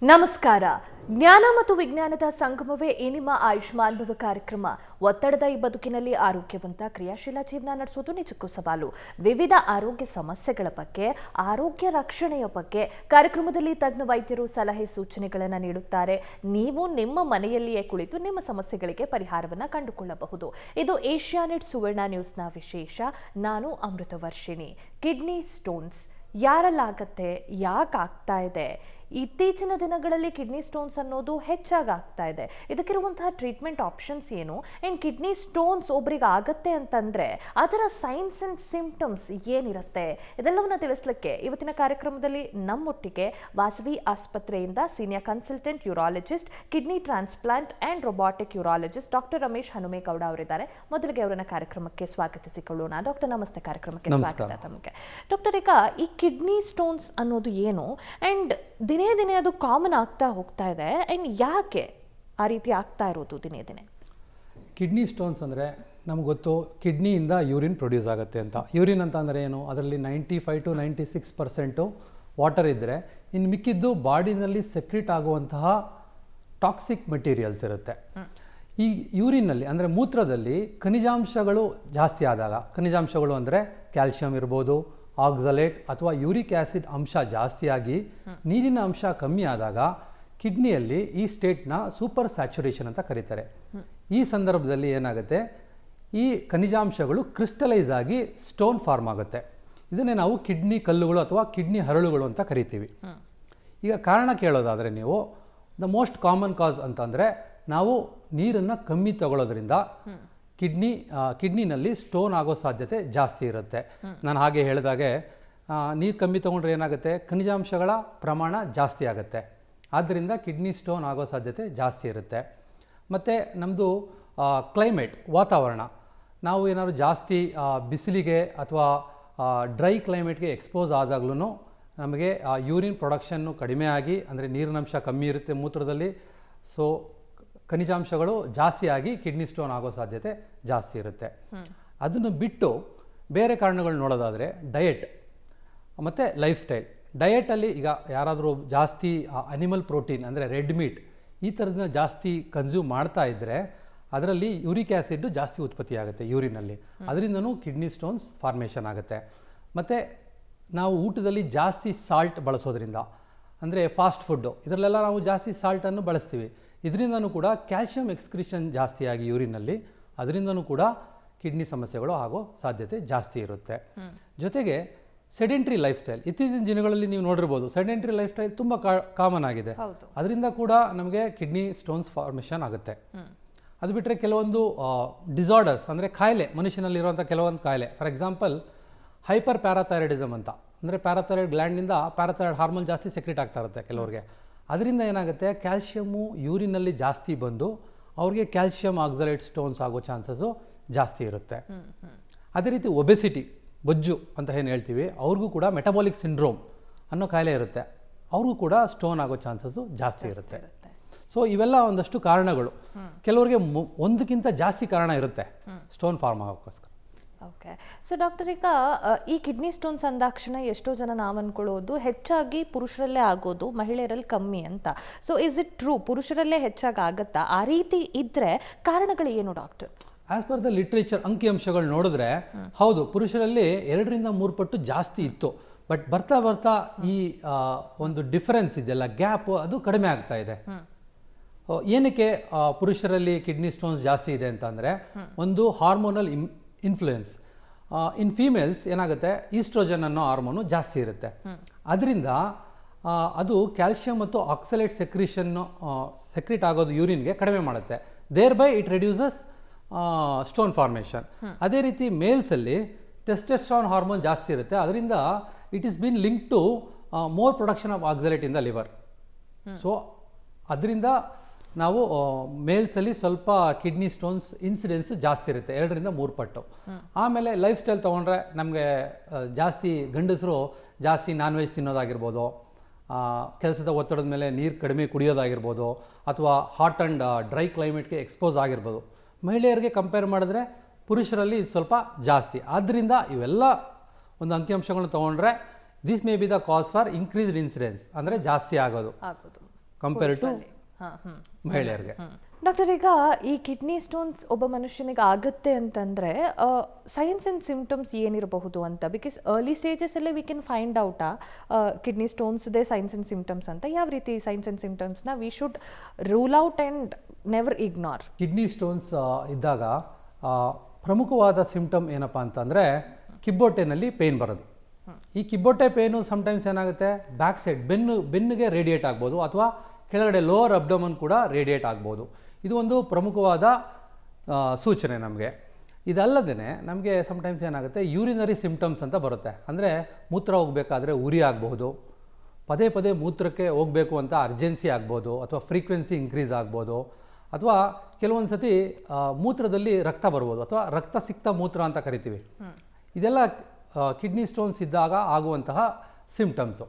ನಮಸ್ಕಾರ. ಜ್ಞಾನ ಮತ್ತು ವಿಜ್ಞಾನದ ಸಂಗಮವೇ ಈ ನಿಮ್ಮ ಆಯುಷ್ಮಾನ್ ಭವ ಕಾರ್ಯಕ್ರಮ. ಒತ್ತಡದ ಈ ಬದುಕಿನಲ್ಲಿ ಆರೋಗ್ಯವಂತ ಕ್ರಿಯಾಶೀಲ ಜೀವನ ನಡೆಸೋದು ನಿಜಕ್ಕೂ ಸವಾಲು. ವಿವಿಧ ಆರೋಗ್ಯ ಸಮಸ್ಯೆಗಳ ಬಗ್ಗೆ, ಆರೋಗ್ಯ ರಕ್ಷಣೆಯ ಬಗ್ಗೆ ಕಾರ್ಯಕ್ರಮದಲ್ಲಿ ತಜ್ಞ ವೈದ್ಯರು ಸಲಹೆ ಸೂಚನೆಗಳನ್ನು ನೀಡುತ್ತಾರೆ. ನೀವು ನಿಮ್ಮ ಮನೆಯಲ್ಲಿಯೇ ಕುಳಿತು ನಿಮ್ಮ ಸಮಸ್ಯೆಗಳಿಗೆ ಪರಿಹಾರವನ್ನು ಕಂಡುಕೊಳ್ಳಬಹುದು. ಇದು ಏಷ್ಯಾನೆಟ್ ಸುವರ್ಣ ನ್ಯೂಸ್ನ ವಿಶೇಷ. ನಾನು ಅಮೃತವರ್ಷಿಣಿ. ಕಿಡ್ನಿ ಸ್ಟೋನ್ಸ್ ಯಾರಲ್ಲಾಗತ್ತೆ, ಯಾಕೆ ಆಗ್ತಾ ಇದೆ? ಇತ್ತೀಚಿನ ದಿನಗಳಲ್ಲಿ ಕಿಡ್ನಿ ಸ್ಟೋನ್ಸ್ ಅನ್ನೋದು ಹೆಚ್ಚಾಗಿ ಆಗ್ತಾ ಇದೆ. ಇದಕ್ಕಿರುವಂತಹ ಟ್ರೀಟ್ಮೆಂಟ್ ಆಪ್ಷನ್ಸ್ ಏನು? ಆ್ಯಂಡ್ ಕಿಡ್ನಿ ಸ್ಟೋನ್ಸ್ ಒಬ್ರಿಗೆ ಆಗತ್ತೆ ಅಂತಂದರೆ ಅದರ ಸೈನ್ಸ್ ಆ್ಯಂಡ್ ಸಿಂಪ್ಟಮ್ಸ್ ಏನಿರುತ್ತೆ? ಇದೆಲ್ಲವನ್ನು ತಿಳಿಸ್ಲಿಕ್ಕೆ ಇವತ್ತಿನ ಕಾರ್ಯಕ್ರಮದಲ್ಲಿ ನಮ್ಮೊಟ್ಟಿಗೆ ವಾಸವಿ ಆಸ್ಪತ್ರೆಯಿಂದ senior consultant urologist, kidney transplant and robotic urologist doctor Ramesh Hanumegowda ಅವರಿದ್ದಾರೆ. ಮೊದಲಿಗೆ ಅವರನ್ನ ಕಾರ್ಯಕ್ರಮಕ್ಕೆ ಸ್ವಾಗತಿಸಿಕೊಳ್ಳೋಣ. ಡಾಕ್ಟರ್ ನಮಸ್ತೆ, ಕಾರ್ಯಕ್ರಮಕ್ಕೆ ಸ್ವಾಗತ ತಮಗೆ. ಡಾಕ್ಟರ್, ಈಗ ಈ ಕಿಡ್ನಿ ಸ್ಟೋನ್ಸ್ ಅನ್ನೋದು ಏನು ಆ್ಯಂಡ್ ದಿನೇ ದಿನೇ ಅದು ಕಾಮನ್ ಆಗ್ತಾ ಹೋಗ್ತಾ ಇದೆ, ಆ್ಯಂಡ್ ಯಾಕೆ ಆ ರೀತಿ ಆಗ್ತಾ ಇರೋದು ದಿನೇ ದಿನೇ? ಕಿಡ್ನಿ ಸ್ಟೋನ್ಸ್ ಅಂದರೆ ನಮ್ಗೆ ಗೊತ್ತು, ಕಿಡ್ನಿಯಿಂದ ಯೂರಿನ್ ಪ್ರೊಡ್ಯೂಸ್ ಆಗುತ್ತೆ ಅಂತ. ಯೂರಿನ್ ಅಂತ ಅಂದರೆ ಏನು? ಅದರಲ್ಲಿ 95 to 96% ವಾಟರ್ ಇದ್ದರೆ ಇನ್ನು ಮಿಕ್ಕಿದ್ದು ಬಾಡಿನಲ್ಲಿ ಸೆಕ್ರೀಟ್ ಆಗುವಂತಹ ಟಾಕ್ಸಿಕ್ ಮೆಟೀರಿಯಲ್ಸ್ ಇರುತ್ತೆ. ಈ ಯೂರಿನ್ನಲ್ಲಿ ಅಂದರೆ ಮೂತ್ರದಲ್ಲಿ ಖನಿಜಾಂಶಗಳು ಜಾಸ್ತಿ ಆದಾಗ, ಖನಿಜಾಂಶಗಳು ಅಂದರೆ ಕ್ಯಾಲ್ಶಿಯಂ ಇರ್ಬೋದು, ಆಕ್ಸಲೇಟ್ ಅಥವಾ ಯೂರಿಕ್ ಆ್ಯಸಿಡ್ ಅಂಶ ಜಾಸ್ತಿಯಾಗಿ ನೀರಿನ ಅಂಶ ಕಮ್ಮಿ ಆದಾಗ ಕಿಡ್ನಿಯಲ್ಲಿ ಈ ಸ್ಟೇಟ್ನ ಸೂಪರ್ ಸ್ಯಾಚುರೇಷನ್ ಅಂತ ಕರೀತಾರೆ. ಈ ಸಂದರ್ಭದಲ್ಲಿ ಏನಾಗುತ್ತೆ, ಈ ಖನಿಜಾಂಶಗಳು ಕ್ರಿಸ್ಟಲೈಸ್ ಆಗಿ ಸ್ಟೋನ್ ಫಾರ್ಮ್ ಆಗುತ್ತೆ. ಇದನ್ನೇ ನಾವು ಕಿಡ್ನಿ ಕಲ್ಲುಗಳು ಅಥವಾ ಕಿಡ್ನಿ ಹರಳುಗಳು ಅಂತ ಕರಿತೀವಿ. ಈಗ ಕಾರಣ ಕೇಳೋದಾದರೆ ನೀವು, ಮೋಸ್ಟ್ ಕಾಮನ್ ಕಾಸ್ ಅಂತಂದರೆ ನಾವು ನೀರನ್ನು ಕಮ್ಮಿ ತಗೊಳ್ಳೋದ್ರಿಂದ ಕಿಡ್ನಿನಲ್ಲಿ ಸ್ಟೋನ್ ಆಗೋ ಸಾಧ್ಯತೆ ಜಾಸ್ತಿ ಇರುತ್ತೆ. ನಾನು ಹಾಗೆ ಹೇಳಿದಾಗೆ ನೀರು ಕಮ್ಮಿ ತೊಗೊಂಡ್ರೆ ಏನಾಗುತ್ತೆ, ಖನಿಜಾಂಶಗಳ ಪ್ರಮಾಣ ಜಾಸ್ತಿ ಆಗುತ್ತೆ. ಆದ್ದರಿಂದ ಕಿಡ್ನಿ ಸ್ಟೋನ್ ಆಗೋ ಸಾಧ್ಯತೆ ಜಾಸ್ತಿ ಇರುತ್ತೆ. ಮತ್ತು ನಮ್ಮದು ಕ್ಲೈಮೇಟ್, ವಾತಾವರಣ, ನಾವು ಏನಾದ್ರು ಜಾಸ್ತಿ ಬಿಸಿಲಿಗೆ ಅಥವಾ ಡ್ರೈ ಕ್ಲೈಮೇಟ್ಗೆ ಎಕ್ಸ್ಪೋಸ್ ಆದಾಗ್ಲೂ ನಮಗೆ ಯೂರಿನ್ ಪ್ರೊಡಕ್ಷನ್ನು ಕಡಿಮೆ ಆಗಿ, ಅಂದರೆ ನೀರಿನಂಶ ಕಮ್ಮಿ ಇರುತ್ತೆ ಮೂತ್ರದಲ್ಲಿ, ಸೊ ಖನಿಜಾಂಶಗಳು ಜಾಸ್ತಿ ಆಗಿ ಕಿಡ್ನಿ ಸ್ಟೋನ್ ಆಗೋ ಸಾಧ್ಯತೆ ಜಾಸ್ತಿ ಇರುತ್ತೆ. ಅದನ್ನು ಬಿಟ್ಟು ಬೇರೆ ಕಾರಣಗಳು ನೋಡೋದಾದರೆ ಡಯಟ್ ಮತ್ತು ಲೈಫ್ ಸ್ಟೈಲ್. ಡಯಟಲ್ಲಿ ಈಗ ಯಾರಾದರೂ ಜಾಸ್ತಿ ಅನಿಮಲ್ ಪ್ರೋಟೀನ್ ಅಂದರೆ ರೆಡ್ ಮೀಟ್ ಈ ಥರದನ್ನ ಜಾಸ್ತಿ ಕನ್ಸ್ಯೂಮ್ ಮಾಡ್ತಾ ಇದ್ದರೆ ಅದರಲ್ಲಿ ಯೂರಿಕ್ ಆ್ಯಸಿಡ್ ಜಾಸ್ತಿ ಉತ್ಪತ್ತಿ ಆಗುತ್ತೆ ಯೂರಿನಲ್ಲಿ. ಅದರಿಂದನೂ ಕಿಡ್ನಿ ಸ್ಟೋನ್ಸ್ ಫಾರ್ಮೇಷನ್ ಆಗುತ್ತೆ. ಮತ್ತು ನಾವು ಊಟದಲ್ಲಿ ಜಾಸ್ತಿ ಸಾಲ್ಟ್ ಬಳಸೋದ್ರಿಂದ, ಅಂದರೆ ಫಾಸ್ಟ್ ಫುಡ್ಡು ಇದರಲ್ಲೆಲ್ಲ ನಾವು ಜಾಸ್ತಿ ಸಾಲ್ಟನ್ನು ಬಳಸ್ತೀವಿ. ಇದರಿಂದನೂ ಕೂಡ ಕ್ಯಾಲ್ಶಿಯಂ ಎಕ್ಸ್ಕ್ರಿಷನ್ ಜಾಸ್ತಿಯಾಗಿ ಯೂರಿನಲ್ಲಿ, ಅದರಿಂದನೂ ಕೂಡ ಕಿಡ್ನಿ ಸಮಸ್ಯೆಗಳು ಆಗೋ ಸಾಧ್ಯತೆ ಜಾಸ್ತಿ ಇರುತ್ತೆ. ಜೊತೆಗೆ ಸೆಡೆಂಟ್ರಿ ಲೈಫ್ ಸ್ಟೈಲ್, ಇತ್ತೀಚಿನ ದಿನಗಳಲ್ಲಿ ನೀವು ನೋಡಿರ್ಬೋದು, ಸೆಡೆಂಟ್ರಿ ಲೈಫ್ ಸ್ಟೈಲ್ ತುಂಬ ಕಾಮನ್ ಆಗಿದೆ. ಅದರಿಂದ ಕೂಡ ನಮಗೆ ಕಿಡ್ನಿ ಸ್ಟೋನ್ಸ್ ಫಾರ್ಮೇಷನ್ ಆಗುತ್ತೆ. ಅದು ಬಿಟ್ಟರೆ ಕೆಲವೊಂದು ಡಿಸಾರ್ಡರ್ಸ್, ಅಂದರೆ ಕಾಯಿಲೆ, ಮನುಷ್ಯನಲ್ಲಿರುವಂಥ ಕೆಲವೊಂದು ಕಾಯಿಲೆ, ಫಾರ್ ಎಕ್ಸಾಂಪಲ್ ಹೈಪರ್ ಪ್ಯಾರಾಥೈರಾಯ್ಡಿಸಮ್ ಅಂತ, ಅಂದರೆ ಪ್ಯಾರಾಥೈರಾಯ್ಡ್ ಗ್ಲ್ಯಾಂಡ್ನಿಂದ ಪ್ಯಾರಾಥೈರಾಯ್ಡ್ ಹಾರ್ಮೋನ್ ಜಾಸ್ತಿ ಸೆಕ್ರೆಟ್ ಆಗ್ತಾ ಇರುತ್ತೆ ಕೆಲವರಿಗೆ. ಅದರಿಂದ ಏನಾಗುತ್ತೆ, ಕ್ಯಾಲ್ಶಿಯಮ್ಮು ಯೂರಿನಲ್ಲಿ ಜಾಸ್ತಿ ಬಂದು ಅವ್ರಿಗೆ ಕ್ಯಾಲ್ಶಿಯಂ ಆಕ್ಸಲೇಟ್ ಸ್ಟೋನ್ಸ್ ಆಗೋ ಚಾನ್ಸಸ್ಸು ಜಾಸ್ತಿ ಇರುತ್ತೆ. ಅದೇ ರೀತಿ ಒಬೆಸಿಟಿ, ಬೊಜ್ಜು ಅಂತ ಏನು ಹೇಳ್ತೀವಿ, ಅವ್ರಿಗೂ ಕೂಡ ಮೆಟಬಾಲಿಕ್ ಸಿಂಡ್ರೋಮ್ ಅನ್ನೋ ಕಾಯಿಲೆ ಇರುತ್ತೆ, ಅವ್ರಿಗೂ ಕೂಡ ಸ್ಟೋನ್ ಆಗೋ ಚಾನ್ಸಸ್ಸು ಜಾಸ್ತಿ ಇರುತ್ತೆ. ಸೊ ಇವೆಲ್ಲ ಒಂದಷ್ಟು ಕಾರಣಗಳು. ಕೆಲವರಿಗೆ ಒಂದಕ್ಕಿಂತ ಜಾಸ್ತಿ ಕಾರಣ ಇರುತ್ತೆ ಸ್ಟೋನ್ ಫಾರ್ಮ್ ಆಗೋಕ್ಕೋಸ್ಕರ. ಓಕೆ. ಸೊ ಡಾಕ್ಟರ್, ಈಗ ಈ ಕಿಡ್ನಿ ಸ್ಟೋನ್ಸ್ ಅಂದಾಕ್ಷಣ ಎಷ್ಟೋ ಜನ ನಾವು ಅಂದ್ಕೊಳ್ಳೋದು ಹೆಚ್ಚಾಗಿ ಪುರುಷರಲ್ಲೇ ಆಗೋದು, ಮಹಿಳೆಯರಲ್ಲಿ ಕಮ್ಮಿ ಅಂತ. So is it true? ಪುರುಷರಲ್ಲೇ ಹೆಚ್ಚಾಗಿ ಆಗುತ್ತಾ? ಆ ರೀತಿ ಇದ್ದರೆ ಕಾರಣಗಳು ಏನು doctor? As per the literature, ಅಂಕಿಅಂಶಗಳು ನೋಡಿದ್ರೆ ಹೌದು, ಪುರುಷರಲ್ಲಿ 2 ರಿಂದ 3 ಪಟ್ಟು ಜಾಸ್ತಿ ಇತ್ತು. ಬಟ್ ಬರ್ತಾ ಬರ್ತಾ ಈ ಒಂದು ಡಿಫರೆನ್ಸ್ ಇದೆಯಲ್ಲ, ಗ್ಯಾಪ್, ಅದು ಕಡಿಮೆ ಆಗ್ತಾ ಇದೆ. ಏನಕ್ಕೆ ಪುರುಷರಲ್ಲಿ ಕಿಡ್ನಿ ಸ್ಟೋನ್ಸ್ ಜಾಸ್ತಿ ಇದೆ ಅಂತಂದರೆ, ಒಂದು ಹಾರ್ಮೋನಲ್ ಇನ್ಫ್ಲೂಯೆನ್ಸ್. ಇನ್ ಫೀಮೇಲ್ಸ್ ಏನಾಗುತ್ತೆ, ಈಸ್ಟ್ರೋಜನ್ ಅನ್ನೋ ಹಾರ್ಮೋನು ಜಾಸ್ತಿ ಇರುತ್ತೆ. ಅದರಿಂದ ಅದು ಕ್ಯಾಲ್ಶಿಯಂ ಮತ್ತು ಆಕ್ಸಲೇಟ್ ಸೆಕ್ರೀಟ್ ಆಗೋದು ಯೂರಿನ್ಗೆ ಕಡಿಮೆ ಮಾಡುತ್ತೆ. There by it reduces stone formation. ಅದೇ ರೀತಿ ಮೇಲ್ಸಲ್ಲಿ ಟೆಸ್ಟೆಸ್ಟ್ರಾನ್ ಹಾರ್ಮೋನ್ ಜಾಸ್ತಿ ಇರುತ್ತೆ. ಅದರಿಂದ it is been link to more production of oxalate in the liver. So ಅದರಿಂದ ನಾವು ಮೇಲ್ಸಲ್ಲಿ ಸ್ವಲ್ಪ ಕಿಡ್ನಿ ಸ್ಟೋನ್ಸ್ ಇನ್ಸಿಡೆನ್ಸ್ ಜಾಸ್ತಿ ಇರುತ್ತೆ, 2 ರಿಂದ 3 ಪಟ್ಟು. ಆಮೇಲೆ ಲೈಫ್ ಸ್ಟೈಲ್ ತೊಗೊಂಡ್ರೆ ನಮಗೆ ಜಾಸ್ತಿ ಗಂಡಸರು ಜಾಸ್ತಿ ನಾನ್ ವೆಜ್ ತಿನ್ನೋದಾಗಿರ್ಬೋದು, ಕೆಲಸದ ಒತ್ತಡದ ಮೇಲೆ ನೀರು ಕಡಿಮೆ ಕುಡಿಯೋದಾಗಿರ್ಬೋದು, ಅಥವಾ ಹಾಟ್ ಆ್ಯಂಡ್ ಡ್ರೈ ಕ್ಲೈಮೇಟ್ಗೆ ಎಕ್ಸ್ಪೋಸ್ ಆಗಿರ್ಬೋದು. ಮಹಿಳೆಯರಿಗೆ ಕಂಪೇರ್ ಮಾಡಿದ್ರೆ ಪುರುಷರಲ್ಲಿ ಸ್ವಲ್ಪ ಜಾಸ್ತಿ. ಆದ್ದರಿಂದ ಇವೆಲ್ಲ ಒಂದು ಅಂಕಿಅಂಶಗಳನ್ನು ತೊಗೊಂಡ್ರೆ this may be the cause for increased incidence, ಅಂದರೆ ಜಾಸ್ತಿ ಆಗೋದು. ಕಂಪೇರ್ ಟು ಮಹಿಳೆಯರಿಗೆ. ಡಾಕ್ಟರ್, ಈಗ ಈ ಕಿಡ್ನಿ ಸ್ಟೋನ್ಸ್ ಒಬ್ಬ ಮನುಷ್ಯನಿಗೆ ಆಗುತ್ತೆ ಅಂತಂದರೆ ಸೈನ್ಸ್ ಆ್ಯಂಡ್ ಸಿಂಪ್ಟಮ್ಸ್ ಏನಿರಬಹುದು ಅಂತ, ಬಿಕಾಸ್ ಅರ್ಲಿ ಸ್ಟೇಜಸಲ್ಲೇ we can find out kidney ಸ್ಟೋನ್ಸ್ದೇ ಸೈನ್ಸ್ ಆ್ಯಂಡ್ ಸಿಂಪ್ಟಮ್ಸ್ ಅಂತ. ಯಾವ ರೀತಿ ಸೈನ್ಸ್ ಆ್ಯಂಡ್ ಸಿಂಪ್ಟಮ್ಸ್ನ we should rule out and never ignore? Kidney stones ಇದ್ದಾಗ ಪ್ರಮುಖವಾದ ಸಿಂಪ್ಟಮ್ ಏನಪ್ಪ ಅಂತಂದರೆ ಕಿಬ್ಬೊಟ್ಟೆನಲ್ಲಿ ಪೇಯ್ನ್ ಬರೋದು. ಈ ಕಿಬ್ಬೊಟ್ಟೆ ಪೇಯ್ನು ಸಮ್ಟೈಮ್ಸ್ ಏನಾಗುತ್ತೆ, ಬ್ಯಾಕ್ ಸೈಡ್ ಬೆನ್ನಿಗೆ ರೇಡಿಯೇಟ್ ಆಗ್ಬೋದು, ಅಥವಾ ಕೆಳಗಡೆ ಲೋವರ್ ಅಬ್ಡಮನ್ ಕೂಡ ರೇಡಿಯೇಟ್ ಆಗ್ಬೋದು. ಇದು ಒಂದು ಪ್ರಮುಖವಾದ ಸೂಚನೆ ನಮಗೆ. ಇದಲ್ಲದೇ ನಮಗೆ ಸಮ್ಟೈಮ್ಸ್ ಏನಾಗುತ್ತೆ, ಯೂರಿನರಿ ಸಿಂಪ್ಟಮ್ಸ್ ಅಂತ ಬರುತ್ತೆ. ಅಂದರೆ ಮೂತ್ರ ಹೋಗಬೇಕಾದ್ರೆ ಉರಿ ಆಗಬಹುದು, ಪದೇ ಪದೇ ಮೂತ್ರಕ್ಕೆ ಹೋಗಬೇಕು ಅಂತ ಅರ್ಜೆನ್ಸಿ ಆಗ್ಬೋದು, ಅಥವಾ ಫ್ರೀಕ್ವೆನ್ಸಿ ಇನ್ಕ್ರೀಸ್ ಆಗ್ಬೋದು, ಅಥವಾ ಕೆಲವೊಂದು ಸತಿ ಮೂತ್ರದಲ್ಲಿ ರಕ್ತ ಬರ್ಬೋದು, ಅಥವಾ ರಕ್ತಸಿಕ್ತ ಮೂತ್ರ ಅಂತ ಕರಿತೀವಿ. ಇದೆಲ್ಲ ಕಿಡ್ನಿ ಸ್ಟೋನ್ಸ್ ಇದ್ದಾಗ ಆಗುವಂತಹ ಸಿಂಪ್ಟಮ್ಸು.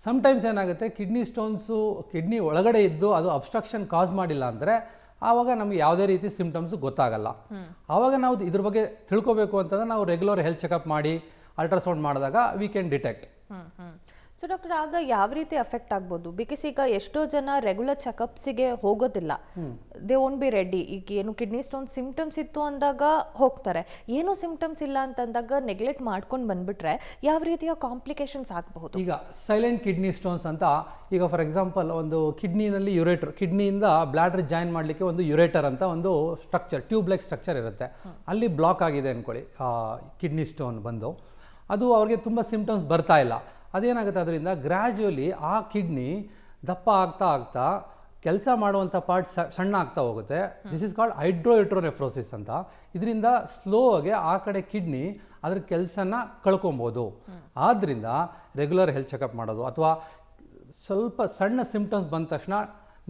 ಸಮ್ಟೈಮ್ಸ್ ಏನಾಗುತ್ತೆ, ಕಿಡ್ನಿ ಸ್ಟೋನ್ಸು ಕಿಡ್ನಿ ಒಳಗಡೆ ಇದ್ದು ಅದು ಅಬ್ಸ್ಟ್ರಕ್ಷನ್ ಕಾಸ್ ಮಾಡಿಲ್ಲ ಅಂದರೆ ಆವಾಗ ನಮಗೆ ಯಾವುದೇ ರೀತಿ ಸಿಂಪ್ಟಮ್ಸು ಗೊತ್ತಾಗಲ್ಲ. ಆವಾಗ ನಾವು ಇದ್ರ ಬಗ್ಗೆ ತಿಳ್ಕೊಬೇಕು ಅಂತಂದರೆ ನಾವು ರೆಗ್ಯುಲರ್ ಹೆಲ್ತ್ ಚೆಕಪ್ ಮಾಡಿ ಅಲ್ಟ್ರಾಸೌಂಡ್ ಮಾಡಿದಾಗ we can detect. So doctor, ಆಗ ಯಾವ ರೀತಿ ಎಫೆಕ್ಟ್ ಆಗ್ಬೋದು? ಬಿಕಾಸ್ ಈಗ ಎಷ್ಟೋ ಜನ ರೆಗ್ಯುಲರ್ ಚೆಕಪ್ಸಿಗೆ ಹೋಗೋದಿಲ್ಲ, ದೇ ವೋಂಟ್ ಬಿ ರೆಡಿ. ಈಗ ಏನು ಕಿಡ್ನಿ ಸ್ಟೋನ್ ಸಿಂಪ್ಟಮ್ಸ್ ಇತ್ತು ಅಂದಾಗ ಹೋಗ್ತಾರೆ, ಏನೂ ಸಿಂಪ್ಟಮ್ಸ್ ಇಲ್ಲ ಅಂತಂದಾಗ ನೆಗ್ಲೆಕ್ಟ್ ಮಾಡ್ಕೊಂಡು ಬಂದ್ಬಿಟ್ರೆ ಯಾವ ರೀತಿಯ ಕಾಂಪ್ಲಿಕೇಶನ್ಸ್ ಆಗಬಹುದು? ಈಗ ಸೈಲೆಂಟ್ ಕಿಡ್ನಿ ಸ್ಟೋನ್ಸ್ ಅಂತ, ಈಗ ಫಾರ್ ಎಕ್ಸಾಂಪಲ್ ಒಂದು ಕಿಡ್ನಿನಲ್ಲಿ ಯುರೇಟರ್, ಕಿಡ್ನಿಯಿಂದ ಬ್ಲಾಡರ್ ಜಾಯಿನ್ ಮಾಡಲಿಕ್ಕೆ ಒಂದು ಯುರೇಟರ್ ಅಂತ ಒಂದು ಸ್ಟ್ರಕ್ಚರ್, ಟ್ಯೂಬ್ ಲೈಕ್ ಸ್ಟ್ರಕ್ಚರ್ ಇರುತ್ತೆ, ಅಲ್ಲಿ ಬ್ಲಾಕ್ ಆಗಿದೆ ಅಂದ್ಕೊಳ್ಳಿ ಕಿಡ್ನಿ ಸ್ಟೋನ್ ಬಂದು, ಅದು ಅವ್ರಿಗೆ ತುಂಬ ಸಿಂಪ್ಟಮ್ಸ್ ಬರ್ತಾ ಇಲ್ಲ. ಅದೇನಾಗುತ್ತೆ, ಅದರಿಂದ ಗ್ರ್ಯಾಜುವಲಿ ಆ ಕಿಡ್ನಿ ದಪ್ಪ ಆಗ್ತಾ ಆಗ್ತಾ ಕೆಲಸ ಮಾಡುವಂಥ ಪಾರ್ಟ್ ಸಣ್ಣ ಆಗ್ತಾ ಹೋಗುತ್ತೆ. ದಿಸ್ ಇಸ್ ಕಾಲ್ಡ್ ಹೈಡ್ರೋನೆಫ್ರೋಸಿಸ್ ಅಂತ. ಇದರಿಂದ ಸ್ಲೋ ಆಗಿ ಆ ಕಡೆ ಕಿಡ್ನಿ ಅದ್ರ ಕೆಲಸನ ಕಳ್ಕೊಬೋದು. ಆದ್ದರಿಂದ ರೆಗ್ಯುಲರ್ ಹೆಲ್ತ್ ಚೆಕಪ್ ಮಾಡೋದು, ಅಥವಾ ಸ್ವಲ್ಪ ಸಣ್ಣ ಸಿಂಪ್ಟಮ್ಸ್ ಬಂದ ತಕ್ಷಣ